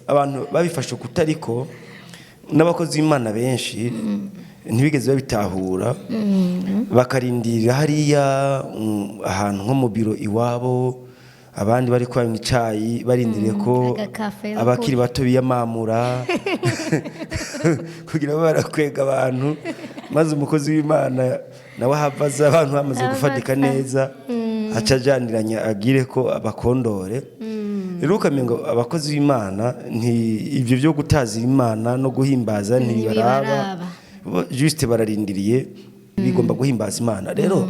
abantu babifashe kutariko n'abakozi b'Imana benshi ntibigeze babitahura bakarindira hariya ahantu nko mu biro iwabo abandi bari kwanywa icayi barindiriye ko abakiri bato biyamamura kugira barakwega abantu maze umukozi w'Imana nawe havaza abantu bamaze gufatika neza acajaniranya agire ko abakondore rero ukamengo abakozi b'Imana ivyo byo gutazira Imana no guhimbaza ntibiraba juste bararindiriye bigomba guhimbaza Imana rero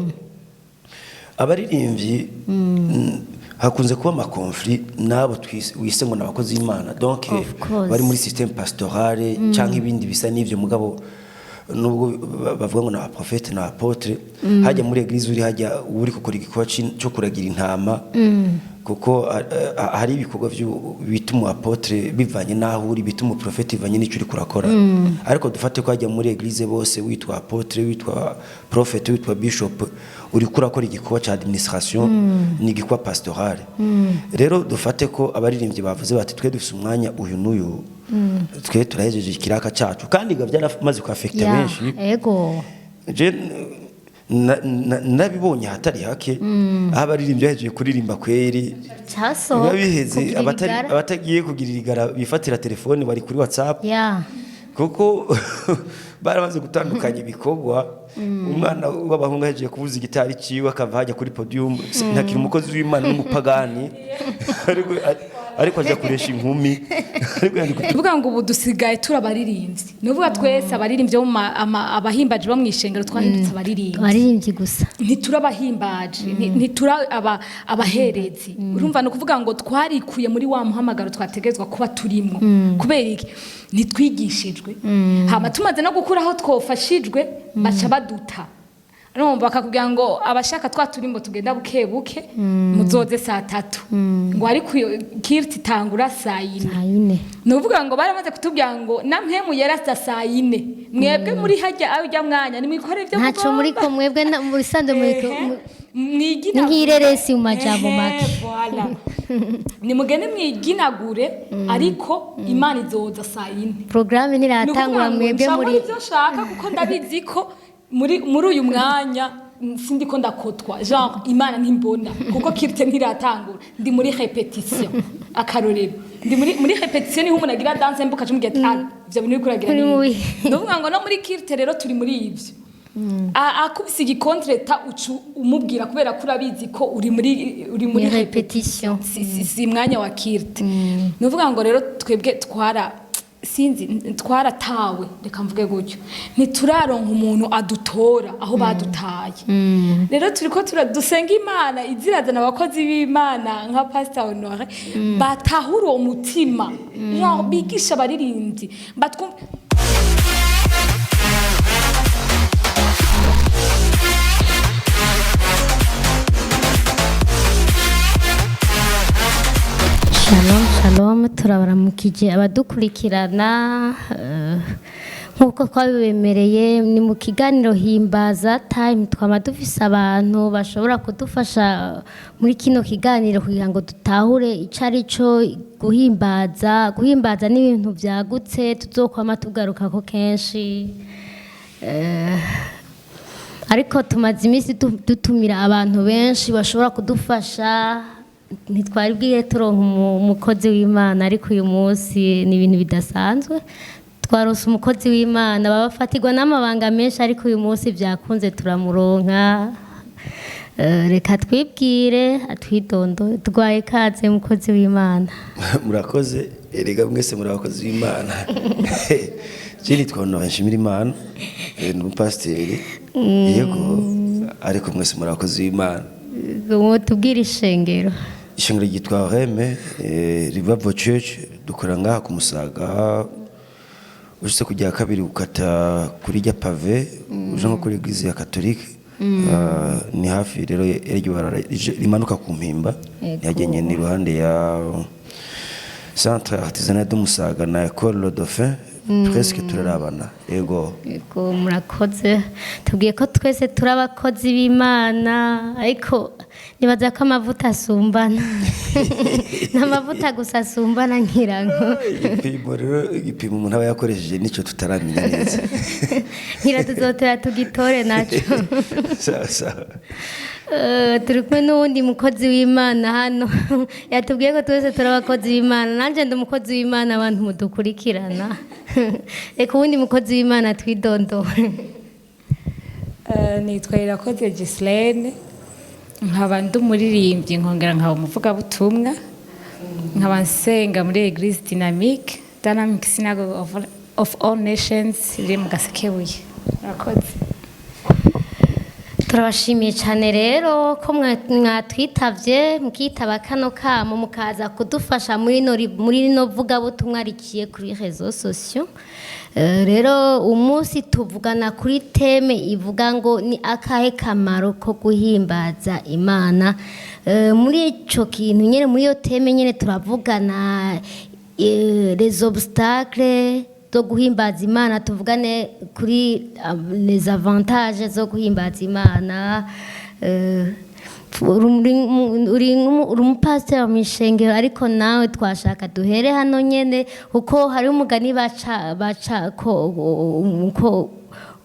abaririmvyi hakunze kuba ama conflit nabo wise ngo nabakozi b'Imana donc bari muri système pastorale canke ibindi bisa n'ivyo mugabo nubwo bavuga ngo na prophète na apotre hajya muri église uri hajya uri gukora igikorwa cyo kuragira intama kuko hari ibikorwa bituma apotre bivanye naho uri bituma prophète bivanye n'icyo uri kurakora ariko dufate ko hajya muri église bose witwa apotre witwa prophète witwa bishop uri kurakora igikorwa cya administration ni igikorwa pastoral rero dufate ko abaririmbyi bavuze bati twe dufise umwanya uyu n'uyu twe turahejeje ikiraka cyacu kandi byaramaze kwafekta benshi yego je nabibonye hatari hake abaririmbyi bahejeje kuririmba kweri babiheze abatagiye kugirira igara bifatira telefone bari kuri WhatsApp kuko baramaze gutandukanya ibikorwa umwana w'abahungu yaje kuvuza igitari ciwe akava hajya kuri podium ntakiri umukozi w'Imana n'umupagani ariko aje kuresha inkumi bivuga ngo ubu dusigaye turabaririmbyi nuvuga twese abaririmbyi bo abahimbaje bo mwishengero twahindutse abaririmbyi gusa ntiturabahimbaje ntitura abaherezi urumva no kuvuga ngo twarikuye muri wa muhamagaro twategezwa kuba turimo kubera iki nitwigishijwe hama tumaze no gukura aho twofashijwe baca baduta Rumba bakakubwira ngo abashaka twaturimbo tugenda buke muzoze saa 3 ngo ari kirti tangura saa 4 nuvuga ngo baramaze kutubwira ngo namwe muyera saa 4 mwebwe muri hajya ajya mwanya nimikore byo ntaco muri ko mwebwe muri sande mwigina ngireresi umajabo make voilà ni mugene mwiginagure ariko Imana izoza saa 4 programme niratangura mwebwe muri byo shaka kuko ndabizi ko muri uyu mwanya sindi ko ndakotwa genre Imana ntimbona kuko kirite ntiratangura ndi muri repetition akarorero ndi muri repetition niho umuntu agira danse mbuka cyo mugiye byo biri kuragira ndavuga ngo no muri kirite rero turi muri ivyo akubise igikontreta ucu umubwira kubera ko urabizi ko uri muri repetition si mwanya wa kirite ndavuga ngo rero twebwe sinzi twaratawe reka mvuge gutyo ntituraronka umuntu adutora aho badutaye rero turiko dusenga Imana izirazana abakozi b'Imana nka Pastor Honore batahura umutima no bigisha abaririmbyi batwumva Shalom turabaramukije abadukurikirana nkuko twabibemereye ni mu kiganiro himbaza time twama dufise abantu bashobora kudufasha muri kino kiganiro kugira ngo dutahure icari cyo guhimbaza n'ibintu byagutse tuzokwama tugaruka ko kenshi ariko tumaze iminsi dutumira abantu benshi bashobora kudufasha ntitwari bwiye turonka umukozi w'Imana ariko uyu munsi ni ibintu bidasanzwe twarose umukozi w'Imana babafatirwa n'amabanga menshi ariko uyu munsi byakunze turamuronka reka twibwire atwidondo twaye kaze umukozi w'Imana murakoze erega mwese muri abakozi b'Imana Jeni twonora nshimira Imana n'umupasiteri yego ariko mwese muri abakozi b'Imana tubwire ishengero ryitwa Reme Revival Church dukora ngaha ku Musaga uje kujya kabiri ukata kuri rya pave uje nko kuri église ya catholique ni hafi rero eryo rimanuka ku mpimba yagenye ni ruhande ya centre artisanal de Musaga na école Le Dauphin presque turarabana yego murakoze tubwiye ko twese turi abakozi b'Imana ariko nibaza ko amavuta asumbana n'amavuta gusa asumbana nkirango igipimo umuntu aba yakoresheje nicyo tutaramenya neza ngira tuzotera tugitore naco turi kumwe n'uwundi mukozi w'Imana hano yatubwiye ko twese turi abakozi b'Imana nanje ndi umukozi w'Imana abantu mudukurikirana reka uwundi mukozi w'Imana twidondore nitwa Ev Ghislaine nkaba ndi umuririmbyi nkongera nkaba umuvugabutumwa nkaba nsenga muri Eglise Dynamique Dynamic Synagogue of All Nations iri mu Gasekebuye murakoze turabashimiye cyane rero ko mwatwitavye mukitaba kano kamo mukaza kudufasha muri no vugabutumwa rikiye kuri réseaux sociaux rero umunsi tuvugana kuri teme ivuga ngo ni akahe kamaro ko guhimbaza Imana muri ico kintu nyene muri yo teme nyene turavugana les obstacles zo guhimbaza Imana tuvugane kuri les avantages zo guhimbaza Imana uri umupasiteri mu ishengero ariko nawe twashaka duhere hano nyene kuko hari umugani baca ko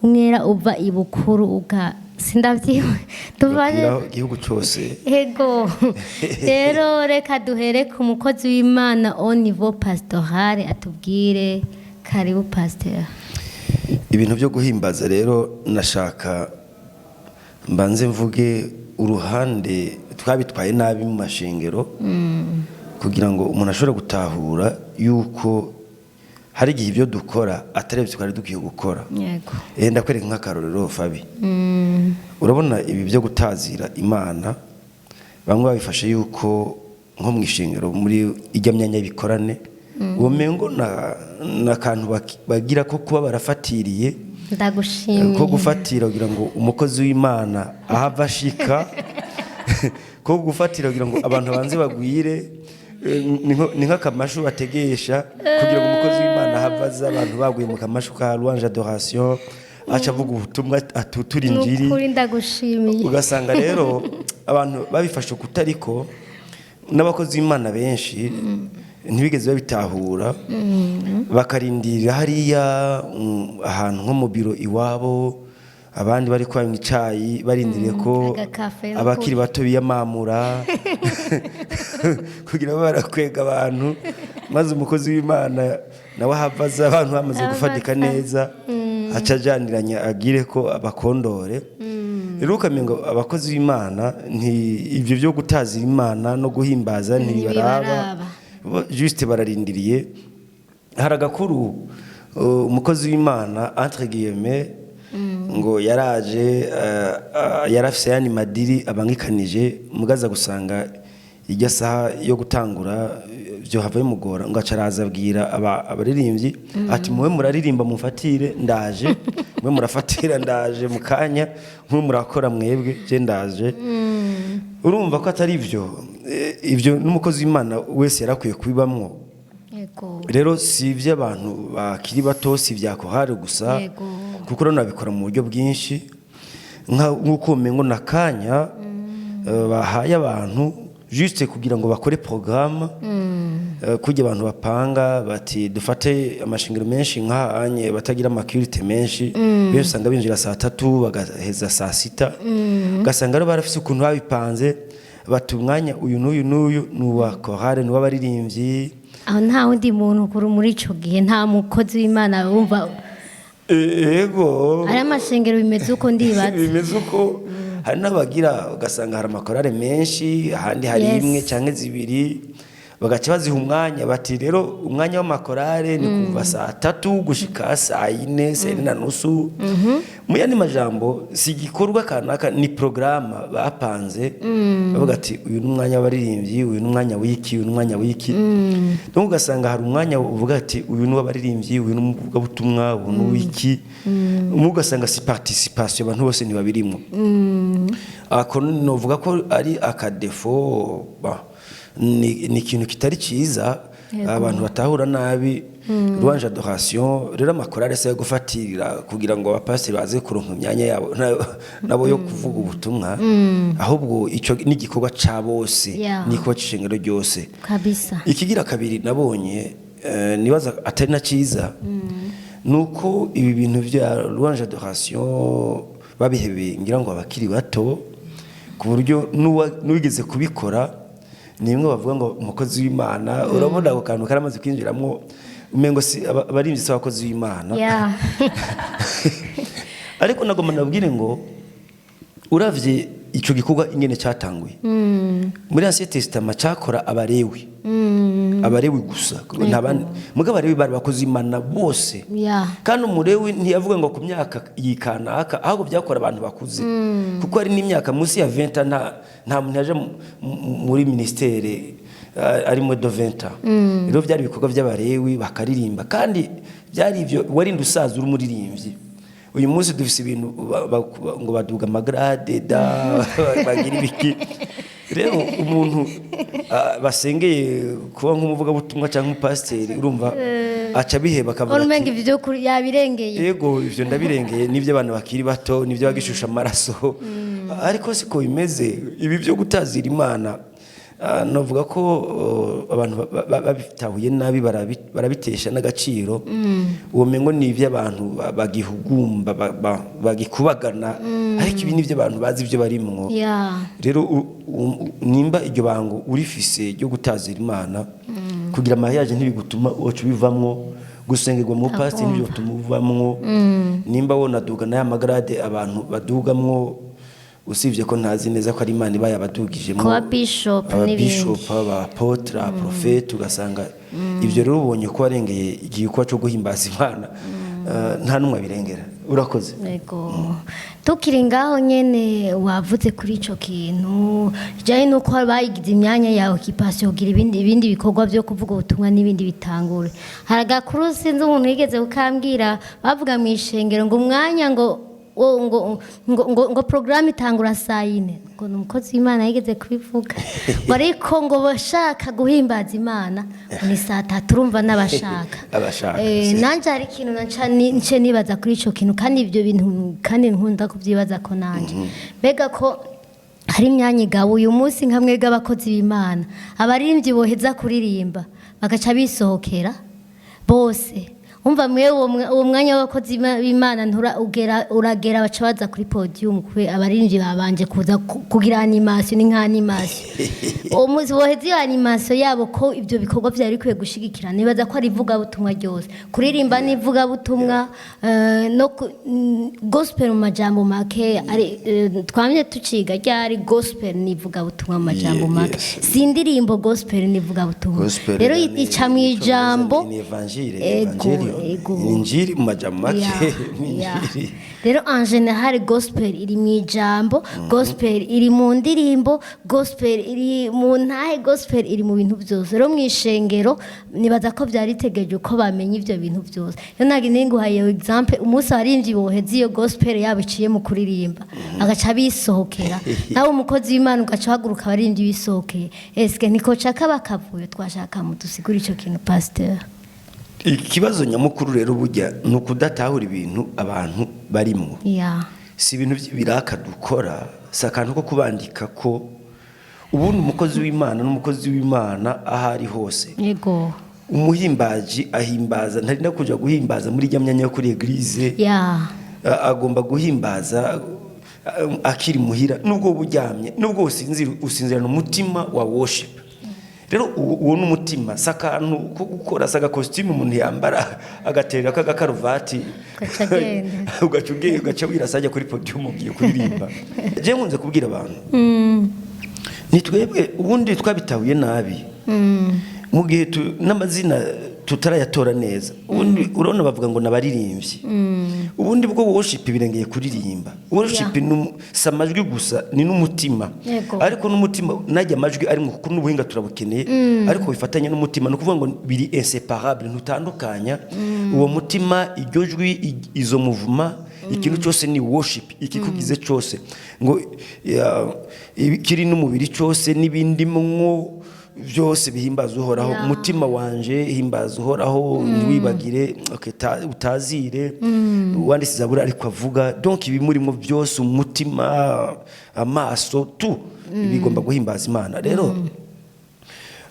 umwera uva ibukuru uga sindavyiwe tuvaje igihugu cyose ego rero reka duhere ku mukozi w'Imana au niveau pastoral atubwire karibu pasteur ibintu byo guhimbaza rero nashaka mbanze mvuge uruhande twabitwaye nabi mu mashengero kugira ngo umuntu ashobore gutahura yuko hari igihe ibyo dukora atari byo twari dukwiye gukora yego ndakwereka nk'akarorero Fabi urabona ibi byo gutazira Imana bamwe babifashe yuko nko mu ishengero muri ijya myanya y'ibikorane uwo mengo na kantu bagira ko kuba barafatiriye ndagushimiye ko gufatira kugira ngo umukozi w'Imana ahava ashika ko gufatira kugira ngo abantu banze bagwire ni nk'akamashu bategesha kugira ngo umukozi w'Imana ahavaza abantu baguye mu kamashu ka louange adoration aca avuga ubutumwa atutura injiri n'ukuri ndagushimiye ugasanga rero abantu babifashe kutariko n'abakozi b'Imana benshi ntibigeze babitahura bakarindira hariya ahantu nko mu biro iwabo abandi bari kwa mwicayi barindiriye ko abakiri bato biyamamura kugira ngo barakwega abantu maze umukozi w'Imana nawe ahavaza abantu bamaze gufatika neza acajaniranya agire ko abakondore rero ukamengo abakozi b'Imana ibyo byo gutazira Imana no guhimbaza ntibaraba juste bararindiriye haragakuru umukozi w'Imana entre guillemets ngo yaraje yarafise yani madiri abangikanije mugaza gusanga ijya saha yo gutangura byo hava bimugora ngo acaraza abwira abaririmbyi ati muwe muraririmba mufatire ndaje muwe murafatira ndaje mukanya muwe murakora mwebwe je ndaje urumva ko atari ivyo n'umukozi w'Imana wese yarakwiye kubibamwo rero si ivy'abantu bakiri bato si vyakohare gusa kuko rero nabikora mu buryo bwinshi nk'uko umengo nakanya bahaye abantu juste kugira ngo bakore programme kujya abantu bapanga bati dufate amashingiro menshi nk'ahanye batagira amakirite menshi benshi usanga binjira saa 3 bagaheza saa 6 ugasanga rero barafise ukuntu babipanze bati umwanya uyu n'uyu n'uwa korale n'uw'abaririmbyi aho nta wundi muntu kuri muri ico gihe nta mukozi w'Imana wumva ego ari amashengero bimeze uko ndibaza bimeze uko hari n'abagira ugasanga hari amakorale menshi ahandi hari imwe cyangwa zibiri bagaca baziha umwanya bati rero umwanya w'amakorale ni kuva saa 3 gushika saa 4 saa 4:30 mu yandi majambo si gikorwa kanaka ni programme bapanze bavuga ati uyu n'umwanya w'abaririmbyi uyu n'umwanya w'iki uyu n'umwanya w'iki donc ugasanga hari umwanya uvuga ati uyu n'uw'abaririmbyi uyu n'umuvuga butumwa uyu n'uw'iki ugasanga si participation abantu bose ntibabirimo ako novuga ko ari akadefo ni ikintu kitari cyiza abantu batahura nabi louange adoration rero amakorale se gufatira kugira ngo abapasiteri baze kuronka imyanya yabo nabo yo kuvuga ubutumwa ahubwo ico n'igikorwa ca bose niko cishengero ryose kabisa. Ikigira kabiri nabonye nibaza atari na ciza nuko ibi bintu vya louange adoration babihebe ngira ngo abakiri bato ku buryo nuwigeze kubikora nimwe bavuga ngo umukozi w'Imana urabona ako kantu karamaze kwinjiramwo umengo si abaririmvyi s'abakozi w'Imana ariko nagomba nabwire ngo uravye ico gikorwa ingene cyatanguye muri Ancien Testament cyakora abarewi gusa ntabandi muga abarewi bari bakozi Imana bose kandi umurewi ntiyavuga ngo ku myaka yikanaka ahubwo byakora abantu bakuze kuko ari n'imyaka munsi ya 20 nta muntu yaje muri ministere arimo de 20 rero byari ibikorwa by'abarewi bakaririmba kandi byari ivyo wari ndusaza uri umuririmbyi. Uyu munsi dufise ibintu ngo baduga amagrade bagira ibiki rero umuntu basengeye kuba nk'umuvuga butumwa cyangwa umupasiteri urumva aca biheba akavuga urumenga ivyo yabirengeye yego ivyo ndabirengeye nivyo abantu bakiri bato nivyo bagishusha amaraso ariko siko bimeze ibi byo gutazira Imana novuga ko abantu babitahuye nabi barabitesha n'agaciro uwo mengo nivyo abantu bagihugumba bagikubagana ariko ibi nivyo abantu bazi ivyo barimwo rero nimba iryo bango urifise ryo gutazira Imana kugira amayaje ntibigutuma oco bivamwo gusengerwa mu past nivyo tumuvamwo nimba wonaduga na amagrade abantu badugamwo usivye ko ntazi neza ko ari Imana iba yabadugijemo kwa bishop abapotre abaprofete ugasanga ivyo rero ubonye ko warengeye igikwa cyo guhimbaza Imana nta numwe birengera urakoze yego tukiri ngaho nyene wavuze kuri ico kintu jaye nuko bayigize imyanya yawe kipasyo kugira ibindi bikorwa byo kuvuga ubutumwa n'ibindi bitangure haraga kuru sinzi umuntu yigeze ukambwira bavuga mu ishengero ngo umwanya ngo programme itangura saa 4 ngo umukozi w'Imana yigeze kubivuga ariko ngo bashaka guhimbaza Imana ni saa 3 urumva n'abashaka nanje hari ikintu nce nibaza kuri ico kintu kandi ibyo bintu kandi nkunda kubyibaza ko nanje mbega ko hari imyanya igabu uyu munsi nkamwe bw'abakozi b'Imana abaririmbyi boheza kuririmba bagaca bisohokera bose umva mwe uwo mwanya w'abakozi b'Imana uragera baca baza kuri podium kwe abaririmbyi babanje kuza kugira animation n'inka animation umuzi woheze animation yabo ko ibyo bikorwa byari bikwiye gushigikira nibaza ko ari ivuga butumwa ryose kuririmba n'ivuga butumwa no gospel mu majambo make ari twamye tuciga ryari gospel n'ivuga butumwa mu majambo make sindirimbo gospel n'ivuga butumwa rero ica mu ijambo injiri mu majambo make rero en general gospel iri mu ijambo gospel iri mu ndirimbo gospel iri mu ntahe gospel iri mu bintu byose rero mu ishengero nibaza ko byari tegeje uko bamenye ivyo bintu byose yo nagi ninguhaye example umunsi abarimvyi boheze iyo gospel yabiciye mu kuririmba agaca bisohokera nawe umukozi w'Imana ugaca haguruka abarimvyi bisohokeye eske niko caka bakavuye twashaka mu dusigura ico kintu pasteur. Ikibazo nyamukuru rero burya nukudatahura ibintu abantu barimo si ibintu biraka dukora sakantu ko kubandika ko ubundi umukozi w'Imana n'umukozi w'Imana ahari hose yego umuhimbaji ahimbaza ntari no kuja guhimbaza muri jamyanya yo kuri eglise agomba guhimbaza akiri muhira nubwo buryamye nubwo usinzira n'umutima wa worship rero uwo n'umutima sakantu ko gukora saga costume umuntu yambara agaterera kaga karuvati ugaca wirasajya kuri podium ugiye kuririmba je nkunze kubwira abantu nitwebwe ubundi twabitahuye nabi mu gihe n'amazina tutarayatora neza ubundi urabona bavuga ngo nabaririmbyi ubundi bwo worship birengeye kuririmba worship samajwi gusa ni n'umutima ariko n'umutima najya amajwi ari mu kuko n'ubuhinga turabukeneye ariko bifatanye n'umutima no kuvuga ngo biri inseparable ntutandukanya uwo mutima iryo jwi izo muvuma ikintu cyose ni worship ikikugize cyose ngo kiri n'umubiri cyose nibindi mwo byose bihimbaza uhoraho umutima wanje himbaza uhoraho ntiwibagire utazire wanditse zaburi ariko avuga donc ibimurimo byose umutima amaso tu bigomba guhimbaza Imana rero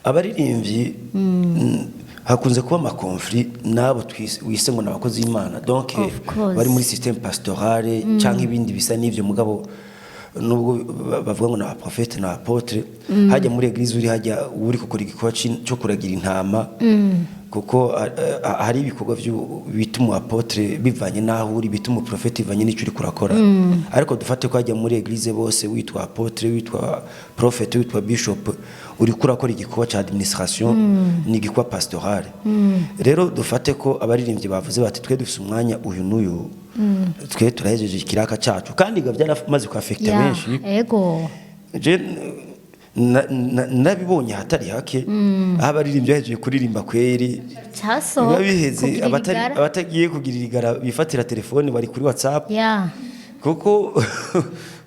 abaririmvyi hakunze kuba amakonflit nabo wise ngo nabakozi y'Imana donc bari muri système pastorale cyangwa ibindi bisa n'ivyo mugabo nubwo bavuga ngo na prophète na apotre hajya muri eglise uri hajya uri gukora igikorwa cyo kuragira intama kuko hari ibikorwa bituma apotre bivanye naho uri bituma prophète bivanye n'icyo uri kurakora ariko dufate ko hajya muri eglise bose witwa apotre witwa prophète witwa bishop uri kurakora igikorwa cya administration ni igikorwa pastoral rero dufate ko abaririmbyi bavuze bati twe dufise umwanya uyu n'uyu twe turahejeje ikiraka cyacu kandi byaramaze kwafekta benshi ego je nabibonye hatari hake aho abaririmbyi bahejeje kuririmba kweri babiheze abatagiye kugira igara bifatira telefone bari kuri WhatsApp kuko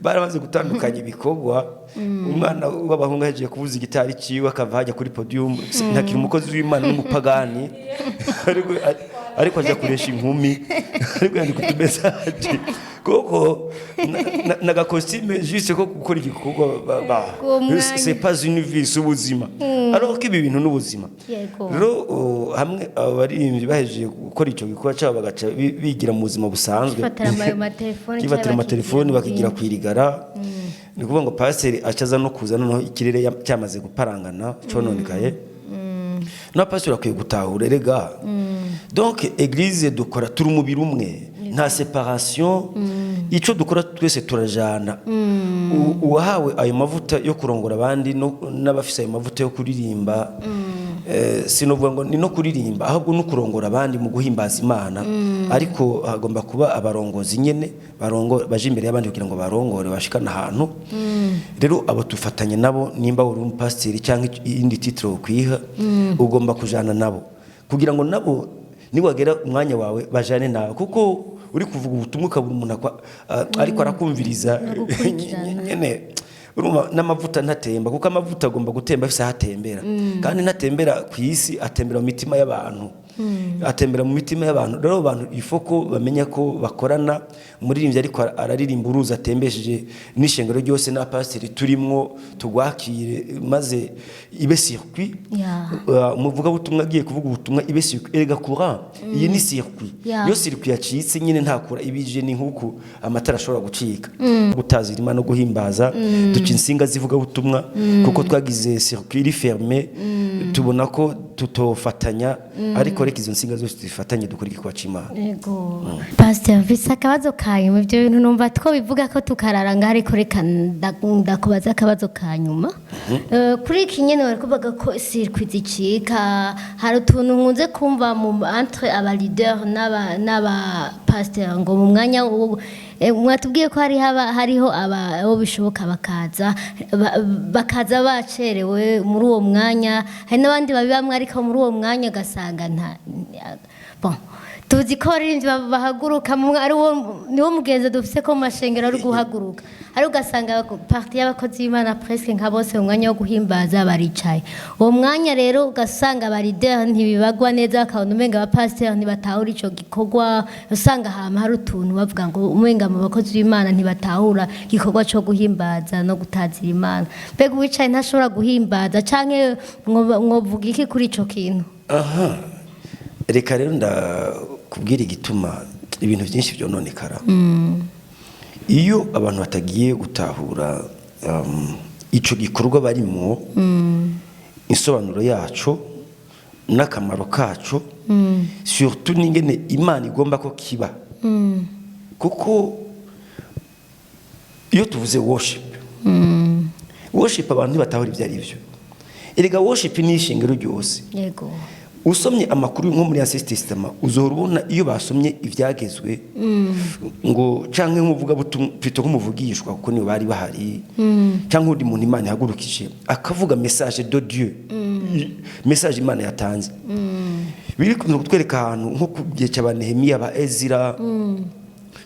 baramaze gutandukanya ibikorwa umwana w'abahungu ahejeje kuvuza igitari ciwe akava hajya kuri podium ntakiri umukozi w'Imana n'umupagani ariko aja kuresha inkumi ariko yandika utumesaje koko naga costume juste ko gukora igikorwa c'est pas une vie ubuzima alors que ibi bintu n'ubuzima rero hamwe abaririmbyi bahejeje gukora ico gikorwa cyabo bagaca bigira mu buzima busanzwe kibatira amatelefoni bakigira kwirigara ni kuvuga ngo pasteur acaza no kuza noneho ikirere cyamaze guparangana cononekaye na pasteur akwiye gutahura erega donc église dukora turi umubiri umwe nta séparation ico dukora twese turajana uwahawe ayo mavuta yo kurongora abandi n'abafise ayo mavuta yo kuririmba sinovuga ngo ni no kuririmba ahubwo no kurongora abandi mu guhimbaza Imana ariko hagomba kuba abarongozi nyene baje imbere y'abandi kugira ngo barongore bashikana ahantu rero abo tufatanye nabo nimba uri umupasiteri cyangwa indi titre ukwiha ugomba kujana nabo kugira ngo nabo niwagera umwanya wawe bajane nawe kuko uri kuvuga ubutumwa ukabura umuntu ariko arakumviriza nyene n'amavuta ntatemba kuko amavuta agomba gutemba afise hatembera kandi ntatembera ku isi atembera mu mitima y'abantu atembera mu mitima y'abantu rero abantu ifoko bamenya ko bakorana umuririmbyi ariko araririmba uruza atembesheje n'ishengero ryose na pastor turimwo tugwakire maze ibe circuit umuvuga butumwa agiye kuvuga ubutumwa ibe circuit erega courant iyi ni circuit yo circuit yacitse nyine ntakura ibije ni nkuko amatara ashobora gucika gutazira Imana no guhimbaza duca insinga zivuga butumwa kuko twagize circuit iri fermé tubona ko tutofatanya ariko reka izo nsinga zose zifatanye dukora igikorwa cy'Imana yego pastor Mufise akabazo kayo mu byo bintu numva two bivuga ko tukarara ngare ko reka ndakubaza akabazo kanyuma kuri iki nyene bari kuvuga ko circuit zicika hari utuntu nkunze kumva mu entre aba leader n'aba pastor ngo mu mwanya mwatubwiye ko hariho abo bishoboka bakaza bacerewe muri uwo mwanya hari n'abandi babibamwe ariko muri uwo mwanya gasanga bon tuzi ko abaririmbyi bahaguruka ari niwo mugenzi dufise ko mu mashengero ari guhaguruka ari ugasanga parti y'abakozi b'Imana presque nka bose mu mwanya wo guhimbaza baricaye uwo mwanya rero ugasanga abarider ntibibagwa neza bakabona umenga abapasiteri ntibatahura ico gikorwa usanga hama hari utuntu bavuga ngo umenga mu bakozi b'Imana ntibatahura igikorwa cyo guhimbaza no gutazira Imana mbega uwicaye ntashobora guhimbaza canke mwovuga iki kuri ico kintu reka rero ndakubwira igituma ibintu byinshi byononekara iyo abantu batagiye gutahura ico gikorwa barimo insobanuro yacu n'akamaro kacu surtout n'ingene Imana igomba ko kiba kuko iyo tuvuze worship abantu batahura ibyo ari byo erega worship ni ishingiro ryose yego usomye amakuru nko muri system uzohora ubona iyo basomye ivyagezwe ngo canke nk'uvuga buto nk'umuvugishwa kuko niwe bari bahari canke uri muntu Imana yagurukije akavuga message de Dieu message Imana yatanze biri kutwereka ahantu nko kugiye cy'abanehemiya ba Ezira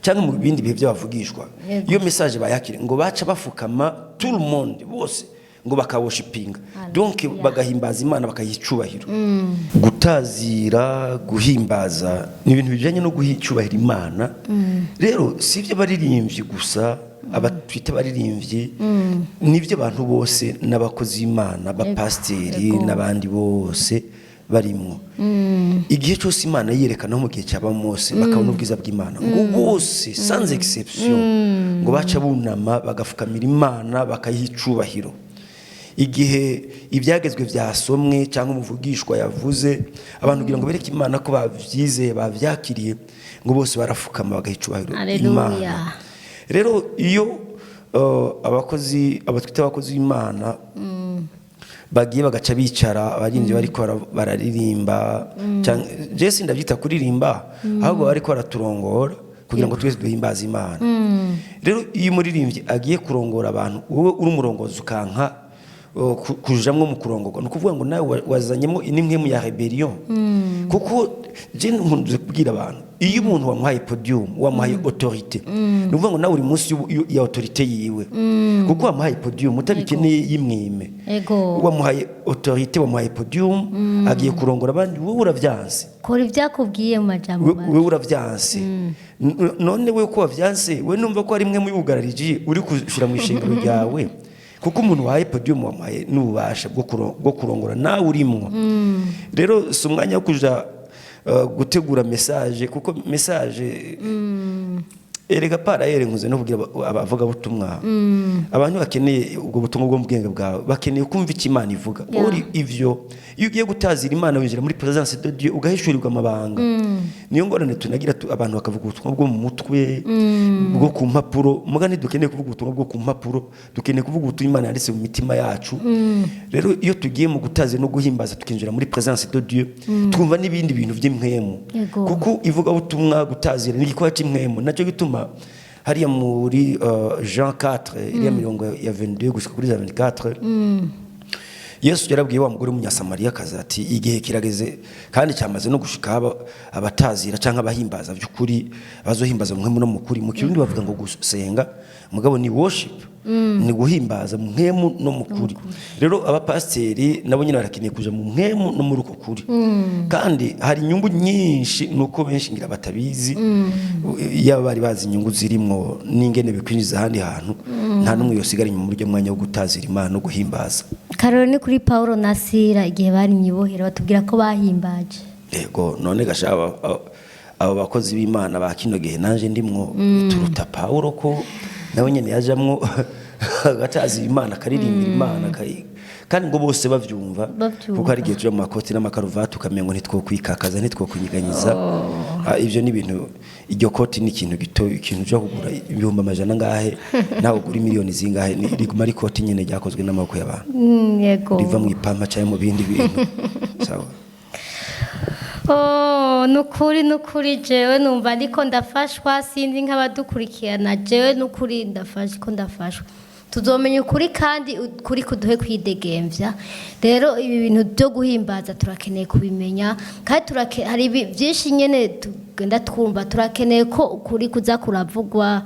canke mu bindi bihe by'abavugishwa iyo message bayakire ngo baca bafukama tout le monde bose ngo bakawushipinga donc bagahimbaza Imana bakayicubahiro gutazira guhimbaza ni ibintu bijanye no guhicubahira Imana rero sivyo baririmbyi gusa abatwita baririmbyi nivyo abantu bose n'abakozi Imana abapasiteri n'abandi bose barimwo igihe cyose Imana yerekana mu gihe cyaba Mose bakabona ubwiza bw'Imana ngo bose sans exception ngo baca bunama bagafukamira Imana bakayicubahiro igihe ibyagezwe byasomwe cyangwa umuvugishwa yavuze abantu kugira ngo bereke Imana ko bavyizeye bavyakiriye ngo bose barafukama bagahicubahiro Imana rero iyo abatwita abakozi b'Imana bagiye bagaca bicara abaririmbyi bariko bararirimba Jesse ndavyita kuririmba ahubwo bariko baraturongora kugira ngo twese duhimbaze Imana rero iyo umuririmbyi agiye kurongora abantu wowe uri umurongozi ukanka kujamwo mu kurongorwa no kuvuga ngo nawe wazanyemo nimwe mu ya rebellion kuko je nkunze kubwira abantu iyo umuntu wamuhaye podium wamuhaye autorité no kuvuga ngo nawe uri munsi ya autorité yiwe kuko wamuhaye podium utabikeneye yimwime wamuhaye autorité wamuhaye podium agiye kurongora abandi wowe uravyanse kora ivyakubwiye mu majambo wowe uravyanse none we ko wavyanse we numva ko ari mwe mu yugararije uri kushira mu ishingiro ryawe kuko umuntu wahaye podium wamuhaye n'ububasha bwo kurongora nawe urimwo rero si umwanya wo kuja gutegura message kuko message erega parayere nkuze no kugira abavuga butumwa abantu bakeneye ubwo butumwa bwo mu bwenge bwawe bakeneye kumva iki Imana ivuga uri ivyo iyo ugiye gutazira Imana winjira muri présence de Dieu ugahishurirwa amabanga niyo ngorane tunagira abantu bakavuga ubutumwa bwo mu mutwe bwo ku mpapuro mugani dukeneye kuvuga ubutumwa bwo ku mpapuro dukeneye kuvuga ubutumwa Imana yanditse mu mitima yacu rero iyo tugiye mu gutazira no guhimbaza tukinjira muri présence de Dieu twumva n'ibindi bintu by'imwemo kuko ivuga ubutumwa gutazira ni gikora cy'imwemo nacyo gituma hariya muri Jean 4 iriya mirongo ya 22 gushika kuri 24 Yesu yarabwiye wa mugore w'umunyasamariya kaza ati igihe kirageze kandi cyamaze no gushika abatazira canke abahimbaza by'ukuri bazohimbaza mwe no mukuri mu kirundi bavuga ngo gusenga mugabo ni worship ni guhimbaza mwemu no mukuri rero abapasiteri nabo nyine barakeneye kuja mu mwemu no muri uko kuri kandi hari inyungu nyinshi nuko benshi ngira batabizi yaba bari bazi inyungu zirimo n'ingene bikwinjiza ahandi hantu nta numwe yosigara mu buryo mwanya wo gutazira Imana no guhimbaza Karori ni kuri Paulo na Sila igihe bari myibohera batubwira ko bahimbaje yego none gashaba abo bakozi b'Imana ba kino gihe nanje ndimwo turuta Paulo ko nawe nyene yajamwo gatazi Imana karirimbira Imana kandi ngo bose bavyumva kuko ari gihe tuje mu makoti n'amakaruvati ukamengo ntitwo kwikakaza ntitwo kunyiganyiza ivyo ni ibintu iryo koti ni ikintu gito ikintu cyo kugura ibihumbi amajana ngahe nawe ugura miliyoni zingahe riguma ari koti nyene ryakozwe n'amaboko y'abantu yego riva mu ipampa cyangwa mu bindi bintu sawa nukuri jewe numva ndiko ndafashwa sinzi nk'abadukurikirana jewe nukuri ndafashwa tuzomenya ukuri kandi ukuri kuduhe kwidegemvya rero ibi bintu byo guhimbaza turakeneye kubimenya kandi hari byinshi nyene tugenda twumva turakeneye ko ukuri kuza kuravugwa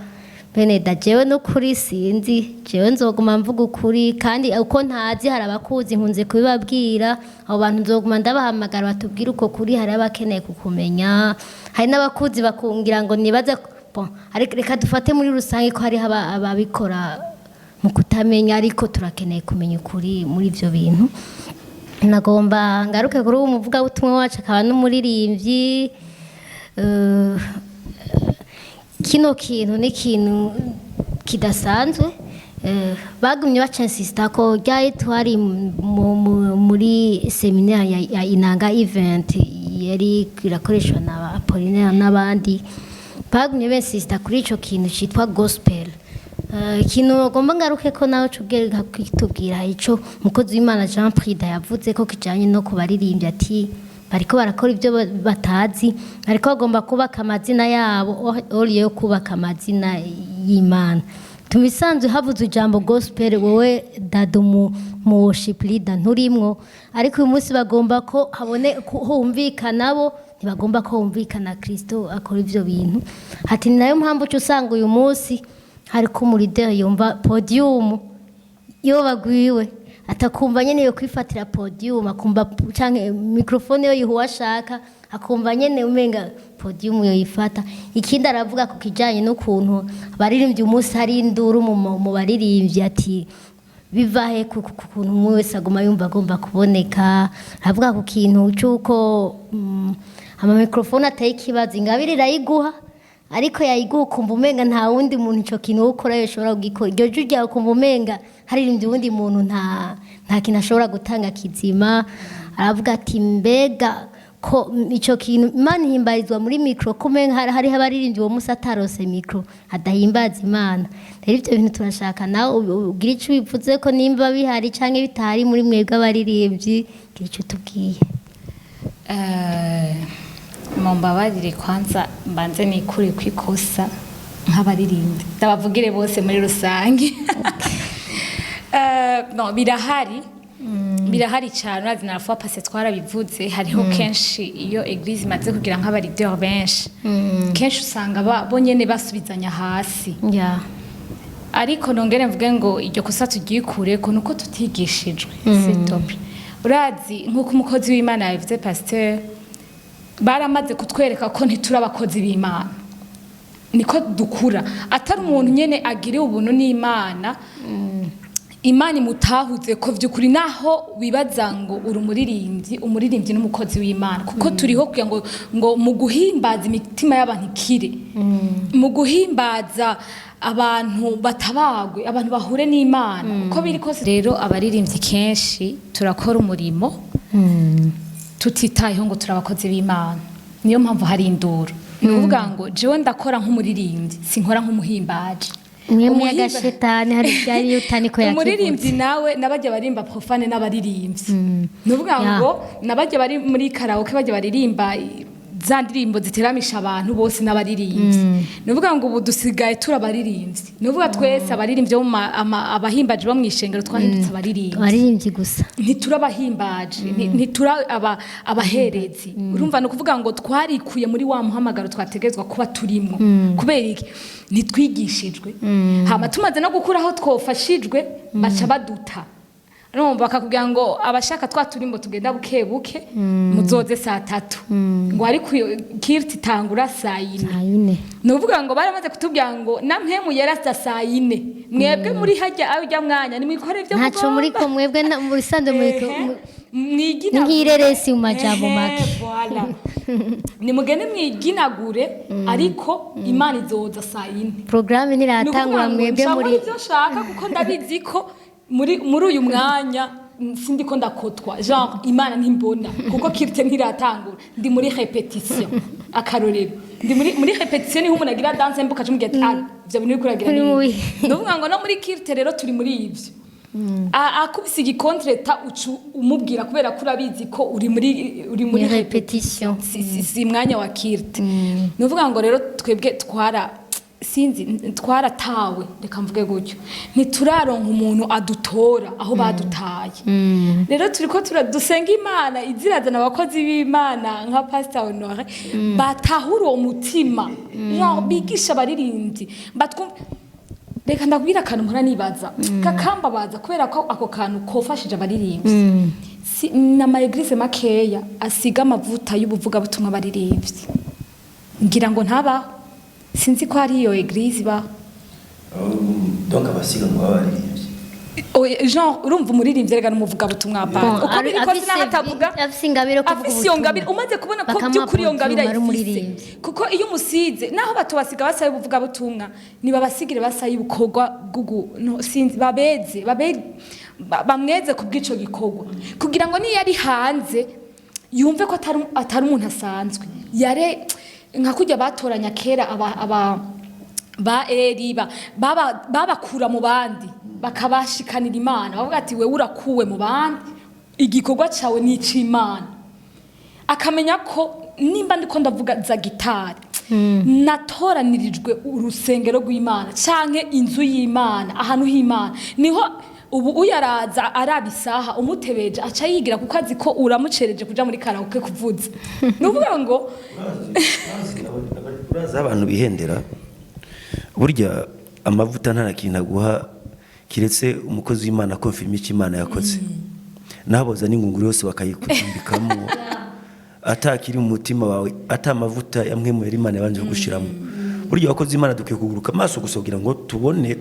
bene jewe nukuri sinzi jewe nzoguma mvuga ukuri kandi uko ntazi hari abakuzi nkunze kubibabwira abo bantu nzoguma ndabahamagara batubwira uko kuri hari abakeneye kukumenya hari n'abakuzi bakungira ngo nibaze reka dufate muri rusange ko hari ababikora mu kutamenya ariko turakeneye kumenya ukuri muri ivyo bintu nagomba ngaruke kuri umuvuga butumwa wacu akaba n'umuririmbyi kino kintu ni kintu kidasanzwe bagumye baca insista ko ryari twari muri seminaire ya Inanga event yari irakoreshwa na Apollinaire n'abandi bagumye bensista kuri ico kintu citwa gospel ikintu gomba ngaruke ko nawe cubwira kwitubwira ico mukozi w'Imana Jean Prida yavuze ko kijanye no kubaririmbya ati bariko barakora ibyo batazi ariko bagomba kubaka amazina yabo yo kubaka amazina y'Imana tumisanzwe havuze ijambo gospel wowe dado mu worship leader nturimwo ariko uyu munsi bagomba ko habone humvikana bo ntibagomba ko humvikana Kristo akora ivyo bintu hati nayo mpamvu cyo usanga uyu munsi hariko muri de yumva podium yo bagwiwe atakumva nyene yo kwifatira podium akumva canke microphone yo yihuwa ashaka akumva nyene umenga podium yo yifata. Ikindi aravuga ku kijanye n'ukuntu abaririmbyi umunsi hari induru mu baririmbyi ati bivahe kuntu umwe wese aguma yumva agomba kuboneka. Aravuga ku kintu cy'uko ama microphone ateye ikibazo ingabire irayiguha ariko yayiguha ukumva umenga nta wundi muntu ico kintu ukora yoshobora kugikora. Iryo jwi ryawe ukumva umenga haririmbye uwundi muntu nta kintu ashobora gutanga kizima. Aravuga ati mbega ko ico kintu Imana ihimbarizwa muri micro kumenga hari abaririmbyi uwo musi atarose micro adahimbaza Imana. Rero ivyo bintu turashaka nawe ugira ico bivuze ko nimba bihari canke bitari muri mwebwe abaririmbyi gira ico tubwiye. Mumbabarire kwanza mbanze nikure kwikosa nk'abaririmbyi ndabavugire bose muri rusange. No birahari cyane urazi narafuwa pase twarabivuze hariho kenshi iyo eglise imaze kugira nk'abarideri benshi kenshi usanga bo nyene basubizanya hasi. Ariko nongere mvuge ngo iryo kosa tugikureko nuko tutigishijwe. Urazi nk'uko umukozi w'Imana yabivuze pasteur baramaze kutwereka ko ntituri abakozi b'Imana niko dukura atari umuntu nyene agiriye ubuntu n'Imana Imana imutahuze ko vyukuri naho wibaza ngo uri umuririmbyi n'umukozi w'Imana kuko turiho kugira ngo mu guhimbaza imitima y'abantu ikire mu guhimbaza abantu batabagwe abantu bahure n'Imana uko biri kose. Rero abaririmbyi kenshi turakora umurimo tutitayeho ngo turabakozi b'Imana niyo mpamvu hari induru. Ni ukuvuga ngo jewe ndakora nk'umuririmbyi sinkora nk'umuhimbaji. Mwe gashetani hari byari utaniko yakivutse. Umuririmbyi nawe nabajya barimba profane n'abaririmbyi. Ni ukuvuga ngo nabajya bari muri karaoke bajya baririmba za ndirimbo ziteramisha abantu bose n'abaririmbyi. Ni ukuvuga ngo ubu dusigaye turabaririmbyi. Ni ukuvuga twese abaririmbyi abahimbaje bo mwishengero twahindutse abaririmbyi gusa. Ntiturabahimbaje ntitura abaherezi. Urumva no kuvuga ngo twarikuye muri wa muhamagaro twategezwa kuba turimo. Kubera iki nitwigishijwe hama tumaze no gukura aho twofashijwe baca baduta. Numva bakakubwira ngo abashaka twaturimbo tugenda buke muzoze saa 3 ngo ari kirti tangura saa 4. Nuvuga ngo baramaze kutubwira ngo namwe muyerasta saa 4 mwebwe muri hajya ajya mwanya nimwikore byo ntaco muri ko mwebwe muri sande mwigina ngireresi mu majambo make voilà ni mugende mwiginagure ariko Imana izoza saa 4 programme niratangura mwebwe muri byo shaka kuko ndabizi ko muri uyu mwanya sindi ko ndakotwa genre Imana ntimbona kuko kirite ntiratangura ndi muri repetition akarorero ndi muri repetition ni umuntu agira danse mbuka cyumugiye byo bintu kuragira ni ndumva ngo no muri kirite rero turi muri ivyo akubise igikontreta umubwira kubera ko urabizi ko uri muri repetition si mwanya wa kirite nuvuga ngo rero twebwe twaratawe reka mvuge gutyo ntituraronka umuntu adutora aho badutaye. Rero turiko dusenga Imana izirazana abakozi b'Imana nka Pastor Honore batahura uwo mutima bigisha abaririmbyi reka ndakubwira akantu mpora nibaza kakamba baza kubera ko ako kantu kofashije abaririmbyi n'ama eglise makeya asiga amavuta y'ubuvuga butumwa abaririmbyi ngira ngo ntabaho sinzi ko ari iyo eglise ba donc abasiga ngo abaririmbyi genre urumva umuririmbyi rega n'umuvuga butumwa pa uko biri ko sinahatavuga afisingabiro kuvuga afisiyongabiro umaze kubona ko byukuri iyo ngabira ifise kuko iyo umusize naho batubasiga basaye ubuvuga butumwa niba basigire basaye ubukogwa gugu no sinzi babeze bamweze kubwico gikogwa kugira ngo ni yari hanze yumve ko atari umuntu asanzwe yare nka kujya batoranya kera ba Eriba babakura mu bandi bakabashikanira Imana bavuga ati we urakuwe mu bandi igikorwa cyawe ni ic'Imana akamenya ko nimba ndiko ndavuga za gitari natoranirijwe urusengero rw'Imana canke inzu y'Imana ahantu h'Imana niho ubu uyaraza arabisaha umutebeje aca yigira kuko azi ko uramucereje kuja muri karaoke kuvuza nuvuga ngo uraza abantu bihendera burya amavuta nta kintu aguha kiretse umukozi w'Imana confirme icyo Imana yakoze naboza n'ingunguru yose bakayikumbikamo atakiri mu mutima wawe atamavuta yamwe mu Imana yabanje gushiramo buryo abakozi w'Imana dukwiye kuguruka amaso gusa kugira ngo tubone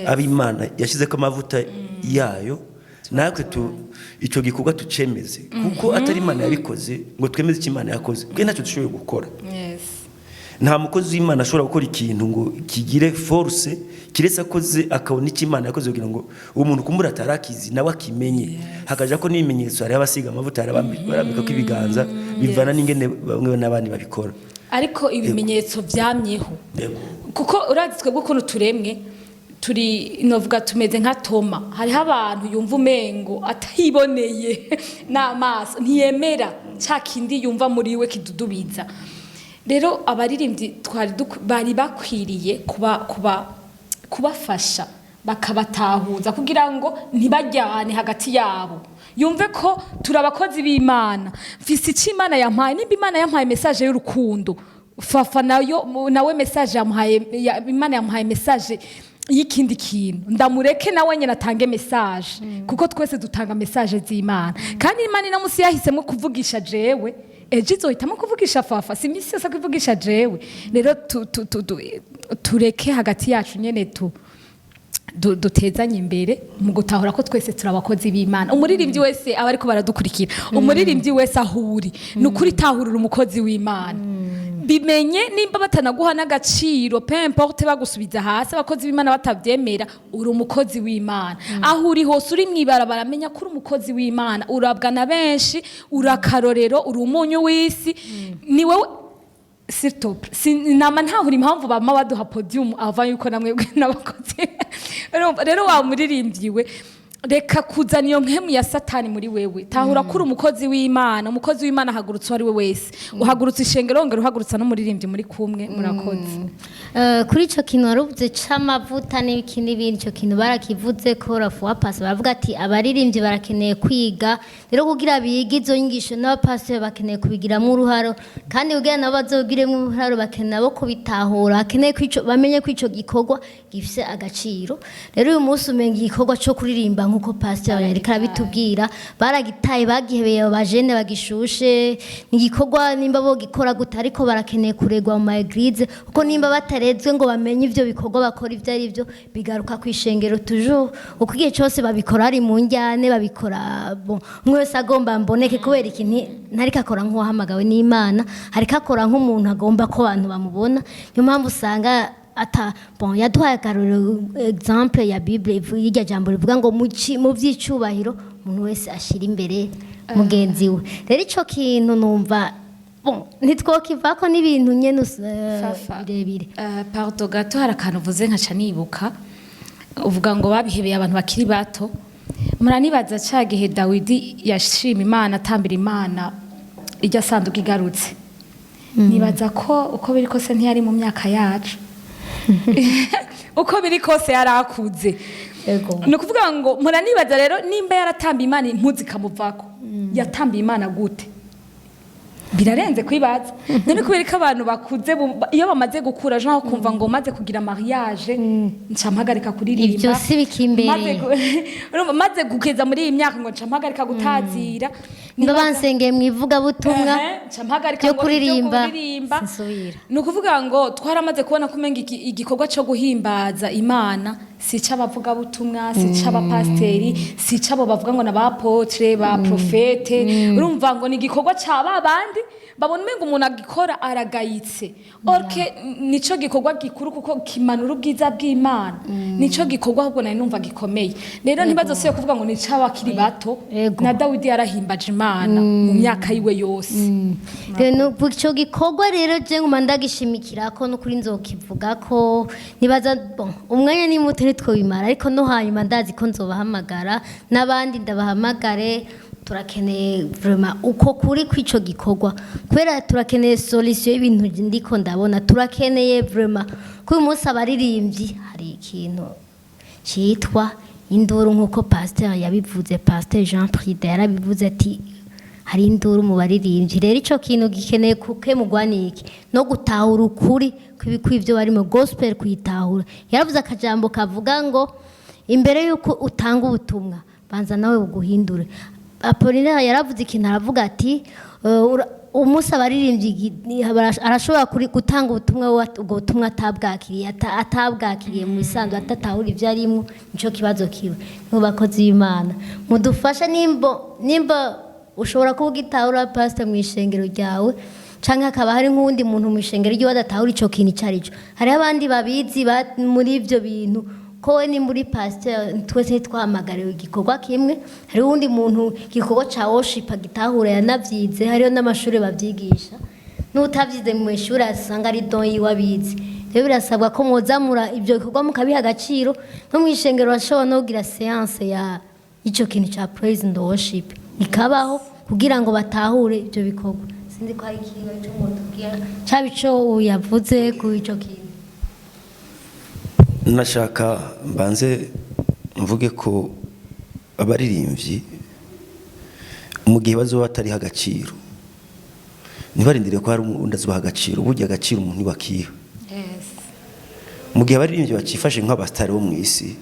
ab'Imana yashizeko amavuta yayo natwe icyo gikorwa tucemeze kuko atari Imana yabikoze ngo twemeze icyo Imana yakoze bwe ntacyo dushoboye gukora nta mukozi w'Imana ashobora gukora ikintu ngo kigire force kiretse akoze akabona icyo Imana yakoze kugira ngo uwo muntu kumbura atarakizi nawe akimenye hakaja ko n'ibimenyetso hari abasiga amavuta barambika ko ibiganza bivana n'ingene bamwe n'abandi babikora ariko ibimenyetso byamyeho kuko urazi twebwe ukuntu turemwe turi novuga tumeze nka Toma hariho abantu yumva umengo atayiboneye n'amaso ntiyemera cya kindi yumva muri we kidudubiza rero abaririmbyi bari bakwiriye kubafasha bakabatahuza kugira ngo ntibajyane hagati yabo yumve ko turi abakozi b'Imana mfise icyo Imana yampaye nimba Imana yampaye message y'urukundo fafa nawe message yamuhaye Imana yamuhaye message y'ikindi kintu ndamureke nawe nyine atange message kuko twese dutanga message z'Imana kandi Imana inamusi yahisemo kuvugisha jewe ejo izohitamo kuvugisha fafa si imisi yose kuvugisha jewe rero tureke hagati yacu nyene dutezanye imbere mu gutahura ko twese turi abakozi b'Imana umuririmbyi wese aba ariko baradukurikira umuririmbyi wese ahuri nukuri tahurira umukozi w'Imana bimenye nimba batanaguha n'agaciro peu importe bagusubiza hasi abakozi b'Imana batavyemera uri umukozi w'Imana aho uri hose uri mwibarabara menya ko uri umukozi w'Imana urabwa na benshi urakarorero uri umunyu w'isi ni wowe sirtop sinama ntahura impamvu bama baduha podium ava yuko namwe n'abakozi rero wa muririmbyiwe reka kuzana iyo mpemu ya satani muri wewe tahura kuri umukozi w'Imana hagurutse ari we wese uhagurutse ishengero ngero uhagurutsa no muririmbyi muri kumwe murakoze kuri ico kintu waruvuze c'amavuta n'ibikindi bindi ico kintu barakivuze ko rafuwa passe baravuga ati abaririmbyi barakeneye kwiga rero kugira bige izo nyigisho n'abapasiteri bakeneye kubigiramo uruharo kandi kugira nabo bazogiremo uruharo bakeneye abo kubitahura bakeneye bamenye ko ico gikorwa gifise agaciro rero uyu munsi umenga igikorwa cyo kuririmba nkuko pasiteri yareka bitubwira baragitaye bagihebeye abajene bagishushe nigikorwa nimba bo gikora gute ariko barakeneye kuregwa mu eglise kuko nimba batarezwe ngo bamenye ivyo bikorwa bakora ivyo ari byo bigaruka kwishengero toujours uko igihe cyose babikora ari mu njyane babikora mwese agomba mboneke kubera iki ntariko akora nk'uwahamagawe n'Imana hariko akora nk'umuntu agomba ko abantu bamubona niyo mpamvu usanga yaduhaye akarorero exemple ya Bible y'irya jambo rivuga ngo mu vy'icubahiro umuntu wese ashira imbere mugenzi we rero ico kintu numva ntitwokivako n'ibintu nyene birebire pardon gato hari akantu uvuze nkaca nibuka uvuga ngo babihebeye abantu bakiri bato muranibaza ca gihe Dawidi yashima Imana atambira Imana irya sanduku igarutse nibaza ko uko biri kose ntiyari mu myaka yacu uko biri kose yarakuze ni ukuvuga ngo muranibaza rero nimba yaratambiye Imana impuzi ikamuvako yatambiye Imana gute birarenze kwibaza none kubera ko abantu bakuze iyo bamaze gukura aho kumva ngo maze kugira mariage ncampagarika kuririmba ibyo si bikimbere maze gukeza muri iyi myaka ngo ncampagarika gutazira niba bansengeye mu ivuga butumwa ncampagarika kuririmba ni ukuvuga ngo twaramaze kubona kumenga igikorwa cyo guhimbaza Imana si c'abavuga butumwa si c'abapasteri si c'abo bavuga ngo n'abapotre ba profete urumva ngo ni igikorwa c'ababandi babona umenga umuntu agikora aragayitse orke nico gikorwa gikuru kuko kimanura ubwiza bw'Imana nico gikorwa ahubwo nari numva gikomeye rero ntibazosiye kuvuga ngo ni c'abakiri bato na Dawidi yarahimbaje Imana mu myaka yiwe yose rero ico gikorwa rero je nguma ndagishimikira ko no kuri nzokivuga ko nibaza umwanya ni mutere twobimara ariko no hanyuma ndazi ko nzobahamagara n'abandi ndabahamagare turakeneye vraiment uko kuri kwico gikorwa kubera turakeneye solution y'ibintu ndiko ndabona turakeneye vraiment ko uyu munsi abaririmbyi hari ikintu cyitwa induru nkuko pasteur yabivuze pasteur Jean Pride yarabivuze ati hari induru mu baririmbyi rero ico kintu gikeneye kuke mugwaniki no gutahura ukuri kw'ibyo barimo gospel kuyitahura yaravuze akajambo kavuga ngo imbere yuko utanga ubutumwa banza nawe buguhindure. Apolinaire yaravuze ikintu aravuga ati umunsi abaririmbyi arashobora gutanga ubutumwa ubwo butumwa atabwakiriye mu bisanzwe atatahura ibyo arimo, nicyo kibazo kiwe. Mu bakozi b'Imana mudufasha, nimba ushobora kuba ugitahura pastor mu ishengero ryawe, cyangwa hakaba hari nk'undi muntu mu ishengero ryo badatahura icyo kintu icyo ari cyo. Hariho abandi babizi muri ibyo bintu, ko we ni muri pastor twese twahamagariwe igikorwa kimwe. Hariho undi muntu igikorwa cya worship agitahura yanavyize, hariho n'amashuri babyigisha, n'utavyize mu ishuri asanga ari don yiwabizi. Rero birasabwa ko muzamura ibyo bikorwa mukabiha agaciro. No mu ishengero bashobora no kugira séance ya icyo kintu cya praise and worship ikabaho kugira ngo batahure ibyo bikorwa. Sinzi ko hari ikintu cyo mutubwira cyaba ico yavuze ku icyo kintu. Nashaka mbanze mvuge ko abaririmvyi mu gihe bazoba batariha agaciro ntibarindire ko hari undi azubaha agaciro. Burya agaciro umuntu bakiha. Mu gihe abaririmvyi bakifashe nk'abastari bo mu isi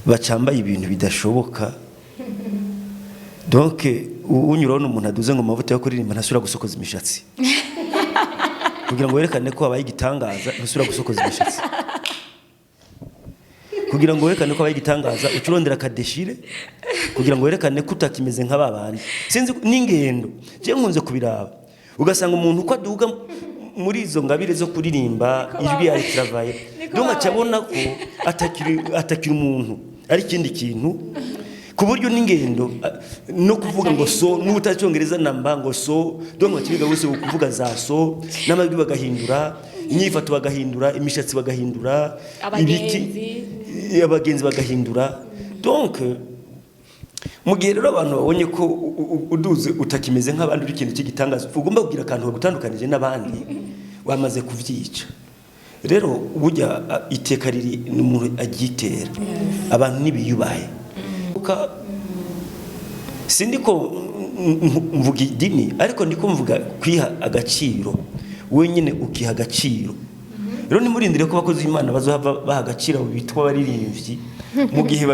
bacambaye ibintu bidashoboka, donc unyuraho n'umuntu aduze ngo amavuta yo kuririmba ntasubira gusokoza imishatsi kugira ngo werekane ko abaye igitangaza, ntasubira gusokoza imishatsi kugira ngo werekane ko abaye igitangaza, ucurondera akadeshire kugira ngo werekane ko utakimeze nk'ababandi. Sinzi n'ingendo je nkunze kubiraba, ugasanga umuntu ko aduga muri izo ngabire zo kuririmba ijwi ya travaye, donc acabona ko atakiri umuntu ari ikindi kintu, ku buryo n'ingendo no kuvuga ngo so n'utacyongereza namba ngo so, donc bakibiga bose kuvuga za so, n'amajwi bagahindura, inyifato bagahindura, imishatsi bagahindura, abagenzi bagahindura. Donc mu gihe rero abantu babonye ko uduze utakimeze nk'abandi uri ikintu cy'igitangaza, ugomba kugira akantu kagutandukanije n'abandi, wamaze kuvyica. Rero burya iteka riri n'umuntu agitera, abantu nibiyubaye. Sindiko mvuga idini, ariko ndiko mvuga kwiha agaciro, wenyine ukiha agaciro. Rero nimurindire ko bakoze Imana bazohava baha agaciro bitwa abaririmvyi. Mu gihe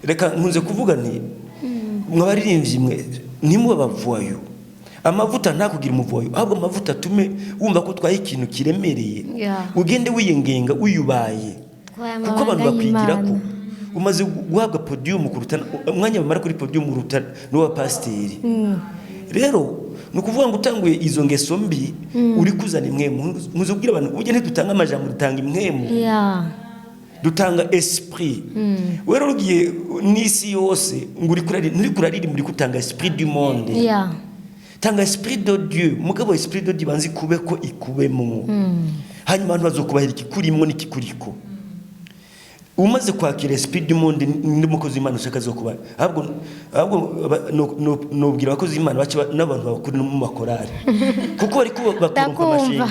reka nkunze kuvuga nti mwabaririmbyi mwe nimubavayo, amavuta ntakugira umuvoyo, ahubwo amavuta tume wumva ko twaye ikintu kiremereye, ugende wiyengenga uyubaye, kuko abantu bakwigira ko umaze guhabwa podium kurutana umwanya bamara kuri podium urutana no pasiteri. Rero nukuvuga ngo utanguye izo ngeso mbi uri kuzana imwemu, muze kubwira abantu ugende dutanga amajambo, dutanga imwemu, dutanga esprit. Wero rugiye nisi yose nguri kurariri muri kutanga esprit du monde, tanga esprit de Dieu, mugabo esprit de Dieu banzi kube ko ikubemo, hanyuma abantu bazokubahira ikikurimo n'ikikuriko. Umaze kwakira esprit du monde n'umukozi Imana ushaka zo kuba, ahubwo nobwira abakozi Imana bace n'abantu bakuri mu makorari, kuko bari ko bakorompa amashengero,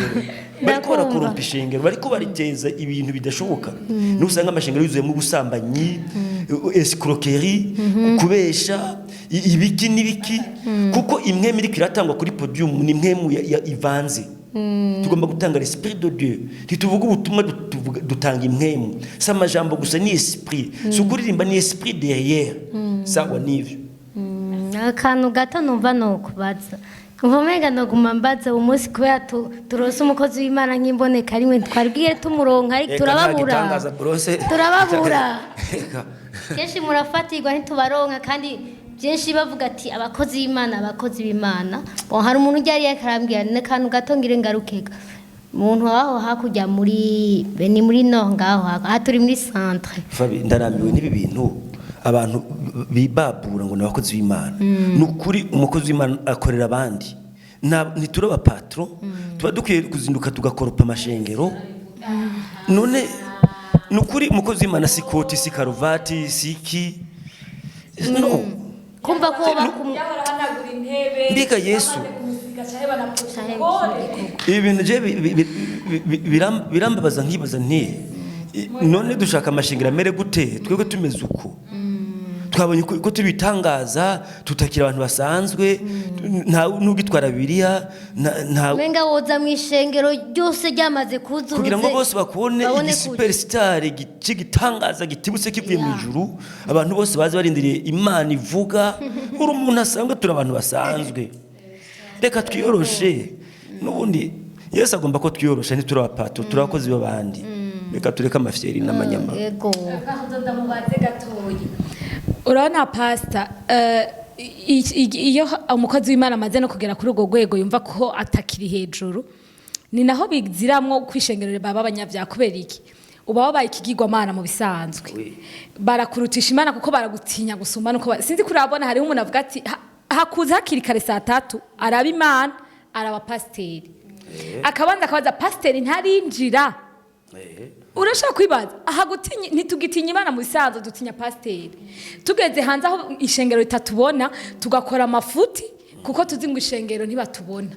bari ko barakorompa ishengero, bari ko bariteza ibintu bidashoboka. N'usanga amashengero yuzuye mu busambanyi, escroquerie, kubesha ibiki n'ibiki, kuko imwe muri kiratangwa kuri podium ni imwe ya ivanze. Tugomba gutanga l'esprit de Dieu, tituvuga ubutumwa dutanga imwemu, sa majambo gusa ni esprit, sukuririmba ni esprit derrière. Sawa nivyo akantu gato numva no kubaza, umvomega no gumambaza umunsi kubera turose umukozi w'Imana nk'imboneka rimwe twarbwiye tumuronka ariko turababura kenshi murafatirwa ntitubaronka, kandi byinshi bavuga ati abakozi b'Imana. Hari umuntu ujya yakarambwira n'akantu gato ngire ngarukeka, umuntu waho hakujya muri no ngaho aha turi muri centre. Ndarambiwe n'ibi bintu abantu bibabura ngo n'abakozi b'Imana. Nukuri umukozi w'Imana akorera abandi, ntituraba patron, tuba dukwiye kuzinduka tugakoropa amashengero. None nukuri umukozi w'Imana si koti, si karuvati, si ki, no kumva ko yabahanagura intebe mbika Yesu. Ibintu je birambabaza nkibaza nti none dushaka amashengero mere gute twebwe tumeze uko, twabonye ko tubitangaza tutakira abantu basanzwe n'ugitwara Bibiliya menga woza mwishengero ryose ryamaze kuzuza kugira ngo bose bakubone superstar gitangaza gitibutse kivuye mu ijuru abantu bose bazi barindiriye Imana ivuga uri umuntu asanzwe turi abantu basanzwe reka twiyoroshe n'ubundi Yesu agomba ko twiyorosha ntituri abapato turi abakozi b'abandi reka tureka amafyeri n'amanyama yego akahoza mubaze gatoyi urabona pastor iyo umukozi w'Imana amaze no kugera kuri urwo rwego yumva ko atakiri hejuru ni naho biziramwo kwishengerera baba abanyabyaha kubera iki uba wabaye ikigirwamana mu bisanzwe barakurutisha Imana kuko baragutinya gusumba nuko sinzi kurabona hariho umuntu avuga ati hakuze hakiri kare 3 araba Imana araba pasiteri akabanza akabaza pasiteri ntarinjira urashaka kwibaza ahagutinya ntitugitinya Imana mu bisanzwe dutinya pasiteri tugeze hanze aho ishengero ritatubona tugakora amafuti kuko tuzi ngo ishengero ntibatubona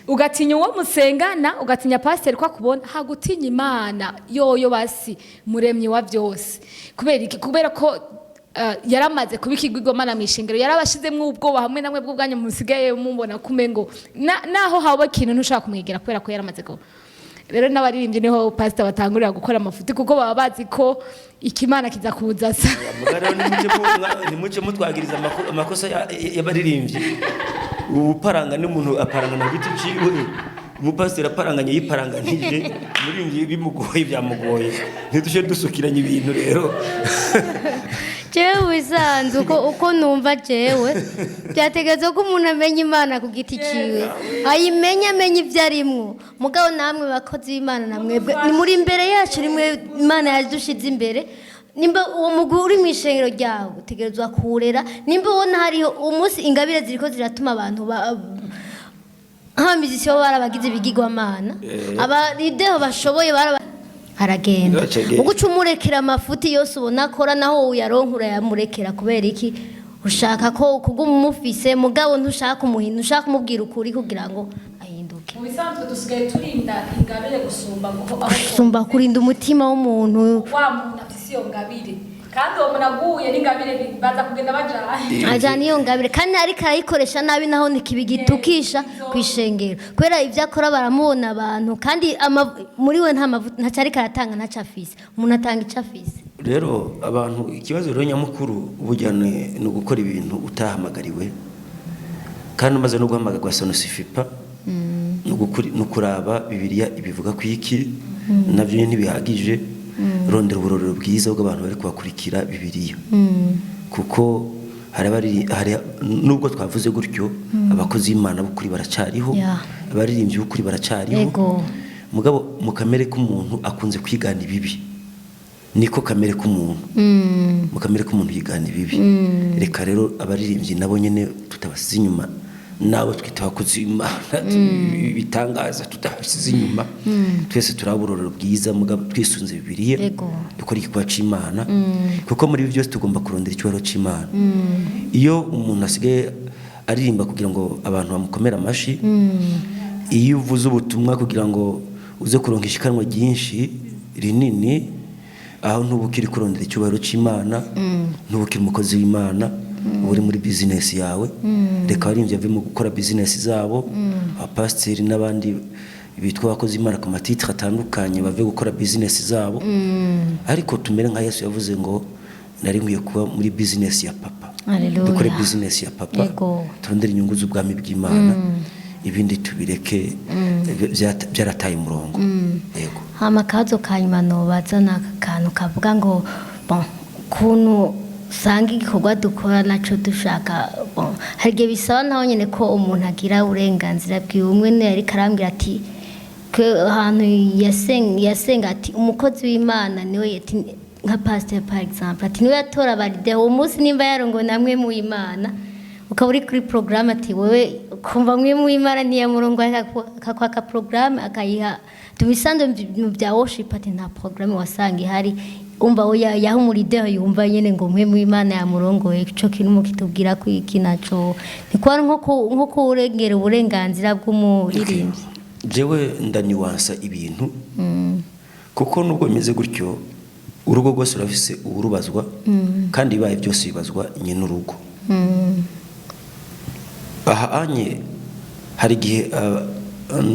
ugatinya uwo musengana ugatinya pasiteri kwa kubona hagutinya Imana yoyo basi muremyi wa byose kubera ko yaramaze kubikigwa Imana mu ishengero yarabashizemwe ubwoba hamwe namwe bw'ubwanya musigaye mubona kumengo naho haba kintu ntushaka kumwegera kubera ko yaramaze ko rero n'abaririmbyi niho pastor batangurira gukora amafuti kuko baba bazi ko ikimana kiza kuza sa mugara nimuce mutwagiriza amakosa y'abaririmbyi uparanga n'umuntu aparanga na biti ciwe umupasiteri aparanganye yiparanganije muririmbyi bimugoye byamugoye ntidushe dusukiranye ibintu rero jewe bisanzwe uko numva jewe byategetse ko umuntu amenya Imana ku giti ciwe ayimenya ibyo arimwo mugabo namwe bakozi b'Imana namwebwe ni muri imbere yacu rimwe Imana yadushize imbere nimba uwo mugwi uri mu ishengero ryawe utegerezwa kurera nimba ubona hariho umunsi ingabire ziriko ziratuma abantu nk'abamizisiyo barabagize ibigirwamana abarideho bashoboye aragenda uguca umurekera amafuti yose ubona akora naho uyaronka urayamurekera kubera iki ushaka ko kuguma umufise mugabo ntushaka umuhinda ushaka kumubwira ukuri kugira ngo ahinduke mu bisanzwe dusigaye turinda ingabire gusumba kurinda umutima w'umuntu wa muntu afise iyo ngabire kandi uwo muntu aguye n'ingabire baza kugenda ajana iyo ngabire kandi ariko arayikoresha nabi naho ntikibigitukisha kwishengero kubera ivyo akora baramubona abantu kandi muri we nta cyari karatanga ntaca afise umuntu atanga ico afise rero abantu ikibazo rero nyamukuru ubujyane no gukora ibintu utahamagariwe kandi umaze no guhamagarwa sonosifipa no kuraba Bibiliya ibivuga ku iki navyo ntibihagije rondera uburorero bwiza bw'abantu bari kubakurikira Bibiliya kuko hari nubwo twavuze gutyo abakozi b'Imana b'ukuri baracariho abaririmbyi b'ukuri baracariho mugabo mu kamere k'umuntu akunze kwigana ibibi niko kamere k'umuntu mu kamere k'umuntu yigana ibibi reka rero abaririmbyi nabo nyene tutabasize inyuma nabo twita abakozi b'Imana bitangaza tutabasize inyuma twese turaburorero bwiza mugabo twisunze Bibiliya dukora igikorwa c'Imana kuko muri byose tugomba kurondera icyubahiro c'Imana iyo umuntu asigaye aririmba kugira ngo abantu bamukomera amashi iyo uvuze ubutumwa kugira ngo uze kuronka ishikanwa ryinshi rinini aho ntubukiri kurondera icyubahiro c'Imana ntubukiri umukozi w'Imana uri muri business yawe reka abaririmbyi bave mu gukora business zabo abapasiteri n'abandi bitwa abakozi b'Imana ku titre atandukanye bave gukora business zabo ariko tumere nka Yesu yavuze ngo nari nkwiye kuba muri business ya papa dukore business ya papa turondera inyungu z'ubwami bw'Imana ibindi tubireke byarataye umurongo yego amakazo kanyimano bazana akantu kavuga ngo kuntu sanga igikorwa dukora naco dushaka harige bisaba naho nyene ko umuntu agira uburenganzira bw'umwe ne ari karambira ati ahantu yasenga ati umukozi w'Imana niwe nka pastor par exemple ati niwe yatora abaride uwo munsi nimba yarongo namwe mu Imana ukaba uri kuri programme ati wewe kumva mwe mu Imana niya murongo akakwaka programme akayiha tumisando mu bya worship ati nta programme wasanga ihari umva oya yahumuride yumva nyene ngo mwe mu Imana ya murongo ico kintu mukitubwira ko iki naco nikwari nko kurengera uburenganzira bw'umuririmbyi jewe ndaniwansa ibintu kuko nubwo bimeze gutyo urugo rwose rufise uburubazwa kandi bibaye byose bibazwa nyine urugo. Aha anye hari igihe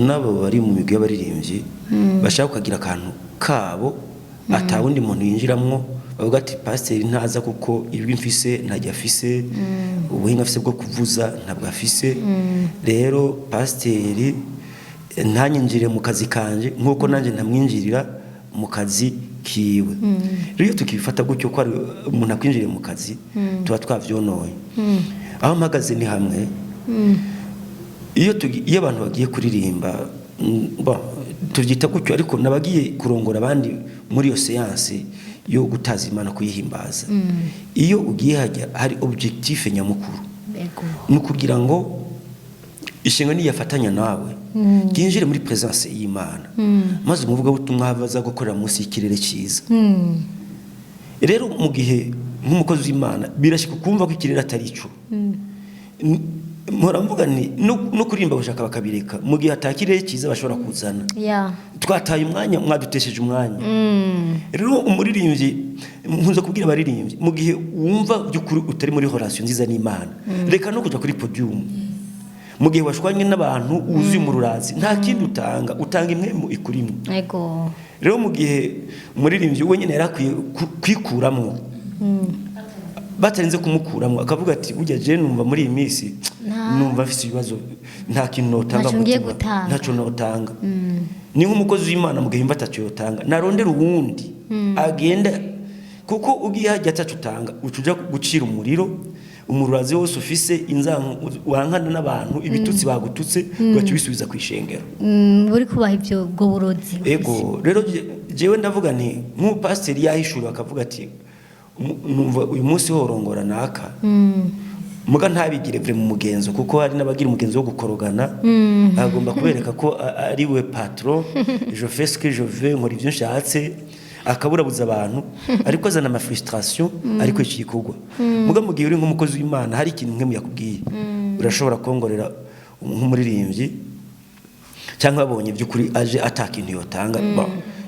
nabo bari mu migwi y'abaririmbyi bashaka kugira akantu kabo atawundi muntu yinjiramwo, bavuga ati pasiteri ntaza kuko ijwi mfise ntajya afise, ubuhinga afise bwo kuvuza ntabwo afise, rero pasiteri ntanyinjire mu kazi kanje nk'uko nanjye ntamwinjirira mu kazi kiwe. Rero tukibifata gutyo ko ari umuntu akwinjiriye mu kazi tuba twavyonoye. Aho mpagaze ni hamwe, iyo abantu bagiye kuririmba tuvyita gutyo, ariko nabagiye kurongora abandi muri iyo seanse yo gutaza Imana kuyihimbaza. Iyo ugiye hajya hari objectif nyamukuru, ni kugira ngo ishinga niyafatanya nawe ginjire muri presence y'Imana, maze umuvuga butumwa havaza gukorera munsi y'ikirere cyiza. Rero mu gihe nk'umukozi w'Imana birashika kumva ko ikirere atari ico, mpora mvuga ni no kurimba gushaka bakabireka mu gihe atakirere cyiza bashobora kuzana. Twataye umwanya, mwadutesheje umwanya. Rero umuririmbyi nkunze kubwira abaririmbyi, mu gihe wumva by'ukuri utari muri relation nziza n'Imana, reka no kuja kuri podium. Mu gihe washwanye n'abantu uzi mu rurazi, nta kindi utanga imwe mu ikurimo. Rero mu gihe umuririmbyi wenyine yarakwiye kwikuramwo, batarinze kumukuramo akavuga ati ujya je numva muri iyi minsi numva afise ibibazo, nta kintu notanga mutima, ntaco notanga. Ni nk'umukozi w'Imana mu gihe imba ataco yotanga, narondera uwundi agenda, kuko ugiye hajya ataco utanga ucuja gucira umururazi wose ufise inzango wankana n'abantu ibitutsi bagututse gacu bisubiza kwishengero. Buri kubaha ibyo go burozi. Rero jewe ndavuga nti nk'umupasiteri yahishura akavuga ati numva uyu munsi horongora naka, muga ntabigire vre mu mugenzo, kuko hari n'abagira umugenzo wo gukorogana, agomba kubereka ko ari we patron, je fais ce que je veux, nkora ivyo nshatse, akaburabuza abantu, ariko azana ama frustration, ariko ikikugwa. Muga mu gihe uri nk'umukozi w'Imana hari ikintu nk'emu yakubwiye, urashobora kongorera nk'umuririmbyi cyangwa abonye by'ukuri aje atakintu yotanga.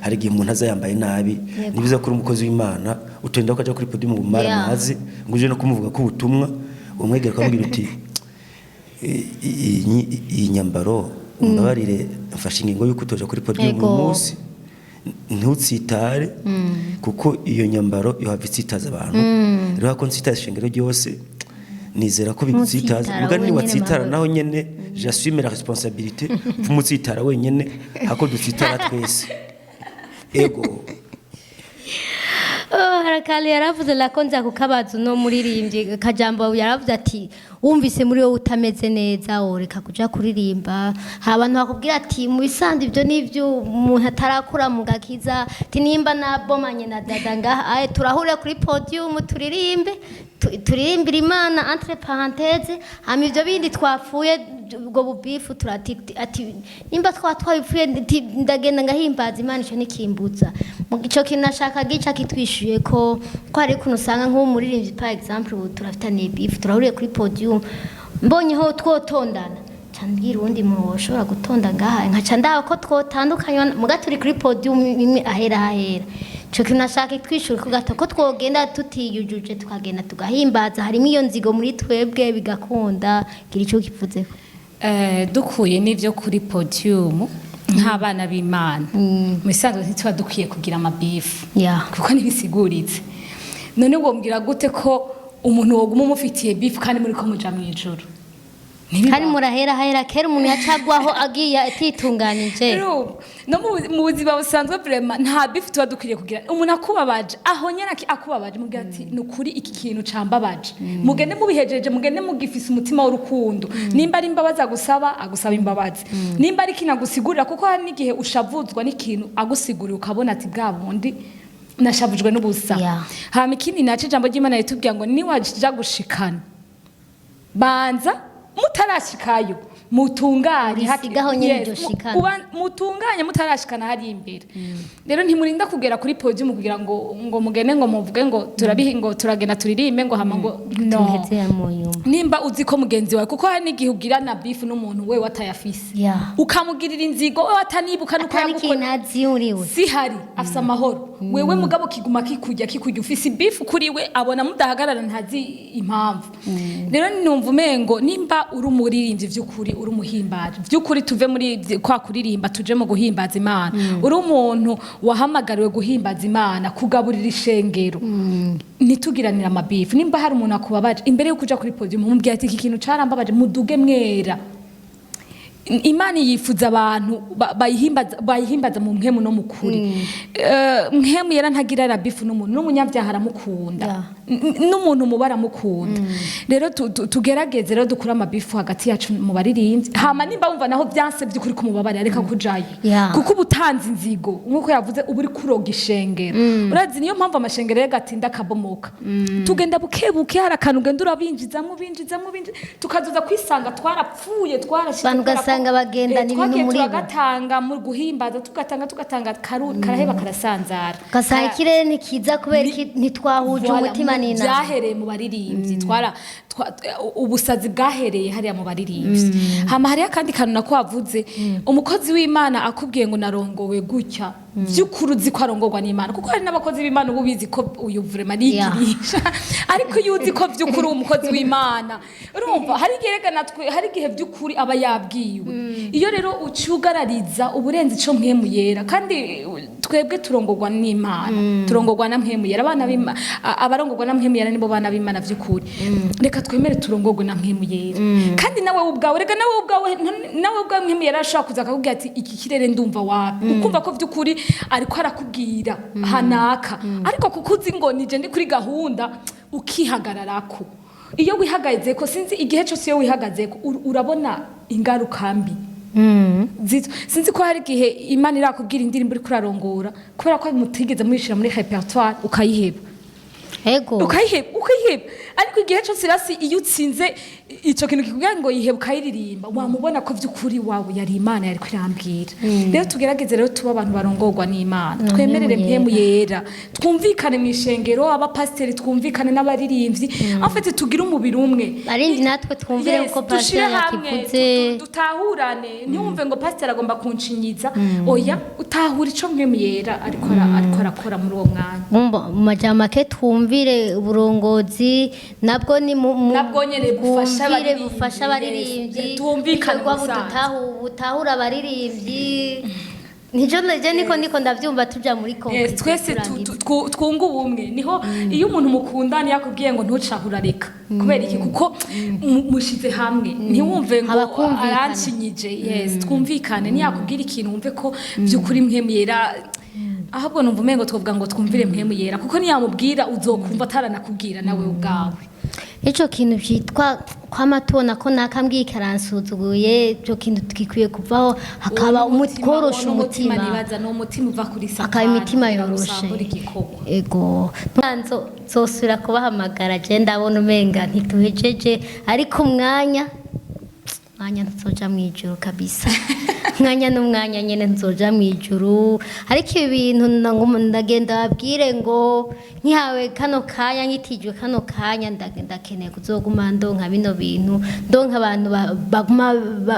Hari igihe umuntu azayambaye nabi, nibiza kuri umukozi w'Imana utenda ukaja kuri podium mu mara mazi nguje no kumuvuga ko ubutumwa umwegera kwambira uti iyi nyambaro umbabarire mfashe ingingo yuko utoja kuri podium mu munsi, ntutsitare kuko iyo nyambaro yohavitsitaza abantu. Rero ako nsitaza ishengero ryose nizera ko bitsitaza, mugani watsitara naho nyene j'assume la responsabilité fumutsitara wenyene hako dutsitara twese. Harakali yaravuze lakonza kukabaza no muririmbye kajambo, yaravuze ati wumvise muri wowe utameze neza oreka kuja kuririmba. Hari abantu bakubwira ati mu bisandi ibyo nivyo umuntu atarakura mu gakiza, ati nimba nabomanye na dada ngaha turahure kuri podium turirimbira Imana entre parenthèses, hama ivyo bindi twapfuye ubwo bubifu turati ati nimba twapfuye ndagenda ngahimbaza Imana, ico nikimbuza. Mu gico kinashaka gica kitwishuye ko ari kuno usanga nk'umuririmbyi par exemple turafitaniye beef, turahuriye kuri podium, mbonye ho twotondana cyambwira undi muntu woshobora gutonda ngaha nkaca ndaho ko twotandukanye muga turi kuri podium imwe ahera. Ico kinashaka twishura ko gato ko twogenda tutiyujuje tukagenda tugahimbaza, harimo iyo nzigo muri twebwe bigakunda. Gira ico kivuze dukuye n'ivyo kuri podium nk'abana b'Imana, misanzwe ntitwa dukwiye kugira amabifu kuko nibisiguritse. None wombwira gute ko umuntu woguma umufitiye beef kandi muri ko muja mwijuru? Kandi murahera kera umuntu yacagwaho agiye atitunganije. No mu buzima busanzwe vraiment nta beef tuba dukwiriye kugira. Umuntu akubabaje aho nyene akubabaje mugira ati nukuri iki kintu cambabaje, mugende mubihejeje, mugende mugifise umutima w'urukundo. Nimba ari imbabazi agusaba imbabazi, nimba ari kinagusigurira, kuko hari n'igihe ushavuzwa n'ikintu agusigurira ukabona ati bwa bundi nashavujwe n'ubusa. Hama ikindi naco ijambo ry'Imana ritubwira ngo ni waja gushikana banza mutarashikayo mutunganye sigaho nyene iryo shikana mutunganye mutarashikana hari imbere rero ntimurinda kugera kuri podium kugira ngo mugene ngo muvuge ngo turabihingo turagena turirimbe ngo hama ngo no nimba uzi ko mugenzi wawe kuko hari n'igihe ugira na beef n'umuntu we watayafise ukamugirira inzigo we watanibuka nuko yagukora si hari afisa amahoro wewe mugabo kiguma kikujya ufise beef kuri we abona mudahagarara ntazi impamvu rero numva umengo nimba uri umuririmbyi vy'ukuri uri umuhimbaje vy'ukuri tuve muri kwa kuririmba tuje mu guhimbaza Imana uri umuntu wahamagariwe guhimbaza Imana kugaburira ishengero nitugiranira amabifu nimba hari umuntu akubabaje imbere yo kuja kuri podium mumubwira ati iki kintu carambabaje muduge mwera Imana yifuza abantu bayihimbaza mu mpemu no mukuri mpemu yera ntagira rabifu n'umuntu n'umunyabyaha aramukunda n'umuntu mubara mukunda rero tugerageze rero dukura amabifu hagati yacu mu baririmbyi hama nimba wumva naho byanse by'ukuri kumubabara reka kujayo kuko ubutanze inzigo nkuko yavuze uburi kuroga ishengero urazi niyo mpamvu amashengero y'agatinda kabomoka tugenda bukebuke hari akantu ugenda urabinjizamo tukazoza kwisanga twarapfuye twarashika bagenda n'ibintu muri bo tugatanga mu guhimbaza tugatanga karaheba karasanzara gasanga ikirere nikiza kubera ntitwahuje umutima n'inama byahereye mu baririmbyi ubusazi bwahereye hariya mu baririmbyi hama hariya kandi kantu nako wavuze umukozi w'Imana akubwiye ngo narongowe gutya vy'ukuri uzi ko arongorwa n'Imana kuko hari n'abakozi b'Imana ubizi ko uyu vraiment nigirisha ariko yuzi ko vy'ukuri umukozi w'Imana urumva hari igihe vy'ukuri aba yabwiwe iyo rero ucugarariza uburenzi ico mpemu yera kandi twebwe turongorwa n'Imana turongorwa na mpemu yera abana b'Imana abarongorwa na mpemu yera nibo bana b'Imana vy'ukuri reka twemere turongorwe na mpemu yera kandi nawe ubwawe mpemu yera ashaka kuza akakubwira ati iki kirere ndumva wapi ukumva ko vy'ukuri ariko arakubwira hanaka ariko kuko uzi ngo nije ndi kuri gahunda ukihagararako iyo wihagaze ko sinzi igihe cyose iyo wihagaze ko urabona ingaruka mbi sinzi ko hari igihe Imana irakubwira indirimbo uri kurarongora kubera ko mutigeze muyishira muri repertoire ukayiheba ukayiheba ariko igihe cyose rasi iyo utsinze ico kintu kikubwira ngo yiheba ukayiririmba wamubona ko vy'ukuri wawe yari Imana yari kwirambwira rero tugerageze rero tuba abantu barongorwa n'Imana twemerere mpemu yera twumvikane mu ishengero abapasitori twumvikane n'abaririmbyi afite tugira umubiri umwe barindi natwe twumvire uko pastor yakivuze dutahurane ntiwumve ngo pastor agomba kunshinyiza oya utahura ico mpemu yera ariko arakora muri uwo mwanya mu majamake twumvire uburongozi nabwo ni nabwo nyene bufasha abaririmbyi twumvikane butahura abaririmbyi niko ndiko ndavyumva tuja muri konferensi twese twunga ubumwe niho iyo umuntu mukundana yakubwiye ngo ntucahura reka kubera iki kuko mushize hamwe ntiwumve ngo aranshinyije twumvikane niyakubwira ikintu wumve ko by'ukuri mpemu yera ahubwo numva umengo twovuga ngo twumvire mpemu yera kuko niyamubwira uzokumva ataranakubwira nawe ubwawe ico kintu cyitwa kwamatona ko nakambwiye karansuzuguye ico kintu tukikwiye kuvaho hakaba umutkorosha umutima nibaza no umutima uva kuri satani akaba imitima yoroshe ego ntanzo zosubira kubahamagara je ndabona umenga ntituhejeje ariko umwanya nzoja mwijuru kabisa mwanya n'umwanya nyene nzoja mwijuru ariko ibintu ndagenda babwire ngo nkihawe kano kanya nkitijwe kano kanya ndakeneye kuzoguma ndonka bino bintu ndonka abantu baguma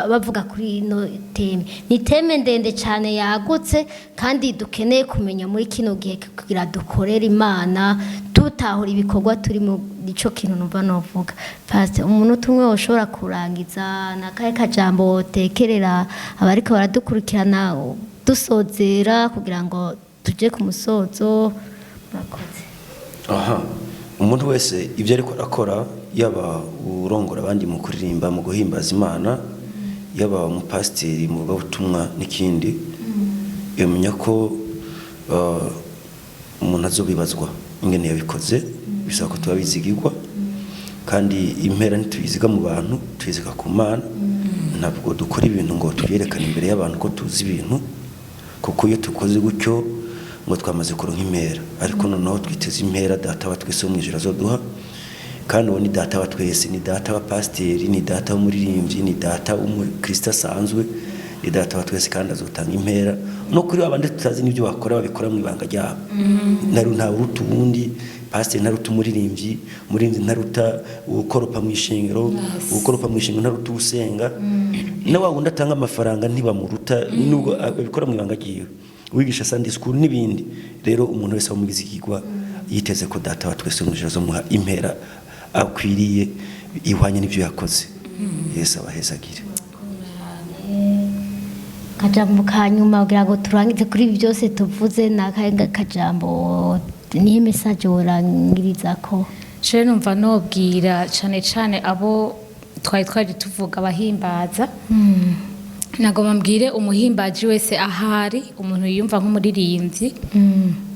bavuga kuri ino teme ni teme ndende cyane yagutse kandi dukeneye kumenya muri kino gihe kugira dukorere Imana tutahura ibikorwa turi mu ico kintu numva novuga pastor umuntu tumwe ushobora kurangiza nakaye kajambo tekerera abariko baradukurikirana dusozera kugira ngo tuje ku musozo murakoze umuntu wese ibyo ariko arakora yaba urongora abandi mu kuririmba mu guhimbaza Imana yaba umupasiteri mu butumwa n'ikindi yamenya ko umuntu azobibazwa ingene yabikoze bisaba ko tuba bizigirwa kandi impera ntituyiziga mu bantu tuyiziga ku Mana ntabwo dukora ibintu ngo tuyerekane imbere y'abantu ko tuzi ibintu kuko iyo tukoze gutyo ngo twamaze kuronka impera ariko noneho twiteze impera data wa twese mu ijuru azoduha kandi uwo ni data wa twese, ni data wa pasiteri, ni data w'umuririmbyi, ni data w'umukristo asanzwe, ni data wa twese kandi azotanga impera no kuri abandi tutazi n'ibyo bakora babikora mu ibanga ryabo. Nta uruta uwundi, pasiteri ntaruta umuririmbyi, umuririmbyi ntaruta ukoropa mu ishengero, ukoropa mu ishengero ntaruta usenga, na wa wundi atanga amafaranga ntibamuruta nubwo abikora mu ibanga ryiwe, wigisha Sunday school n'ibindi. Rero umuntu wese wamugize ikigwa yiteze ko data wa twese n'ujira zo muha impera akwiriye ihwanye n'ibyo yakoze. Yesu abahezagire. Kajambo kanyuma kugira ngo turangize kuri ibi byose tuvuze n'akahe kajambo niyo message worangiriza ko? Je numva nobwira cane abo twari tuvuga abahimbaza, nagomba mbwire umuhimbaji wese ahari, umuntu yiyumva nk'umuririmbyi,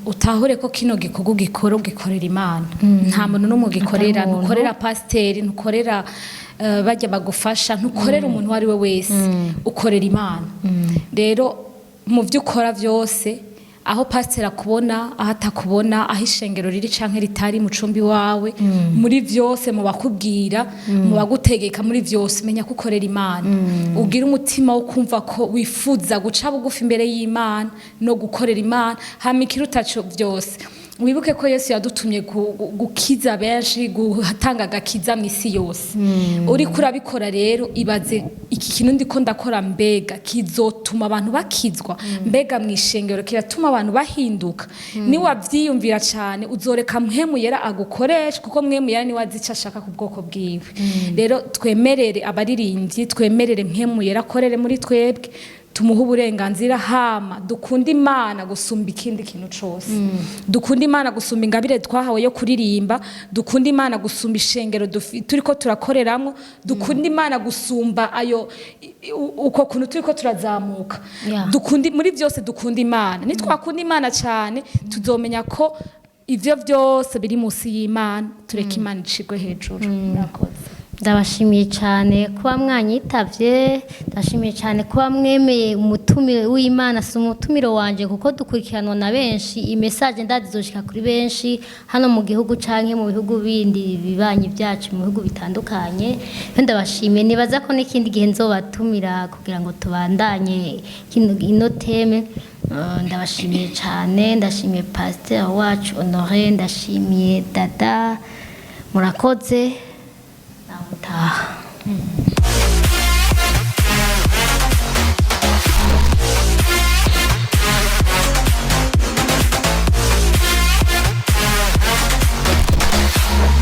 utahure ko kino gikorwa gikorera Imana. Nta muntu n'umugikorera, ntukorera pasiteri, ntukorera bajya bagufasha, ntukorera umuntu wari we wese, ukorera Imana. Rero mu byo ukora byose, aho pasiteri akubona, aho atakubona, aho ishengero riri canke ritari mu cumbi wawe, muri byose mu bakubwira, mu bagutegeka, muri byose menya ko ukorera Imana. Ugira umutima wo kumva ko wifuza guca bugufi imbere y'Imana no gukorera Imana, hama ikirutaco byose. Wibuke ko Yesu yadutumye gukiza benshi, gutanga agakiza mu isi yose. Uri kurabikora rero, ibaze iki kintu ndiko ndakora mbega kizotuma abantu bakizwa, mbega mu ishengero kiratuma abantu bahinduka. Ni wavyiyumvira cyane uzoreka mpemu yera agukoresha, kuko mpemu yera ni wazica ashaka ku bwoko bwiwe. Rero twemerere abaririmvyi, twemerere mpemu yera akorere muri twebwe, tumuha uburenganzira, hama dukunda Imana gusumba ikindi kintu cose. Dukunda Imana gusumba ingabire twahawe yo kuririmba, dukunda Imana gusumba ishengero turiko turakoreramwo, dukunda Imana gusumba ayo uko kuntu turiko turazamuka. Dukundi muri byose dukunda Imana. Nitwakunda Imana cyane tuzomenya ko ivyo byose biri musi y'Imana, tureka Imana icigwe hejuru. Murakoze. Ndabashimiye cyane kuba mwanyitavye, ndashimiye cyane kuba mwemeye umutumire w'Imana, si umutumiro wanje kuko dukurikiranwa na benshi, imessage ndazizoshika kuri benshi hano mu gihugu canke mu bihugu bindi bibanye byacu mu bihugu bitandukanye. Ndabashimiye, nibaza ko n'ikindi gihe nzobatumira kugira ngo tubandanye ino teme. Ndabashimiye cyane, ndashimiye pasteur wacu Honore, ndashimiye dada, murakoze.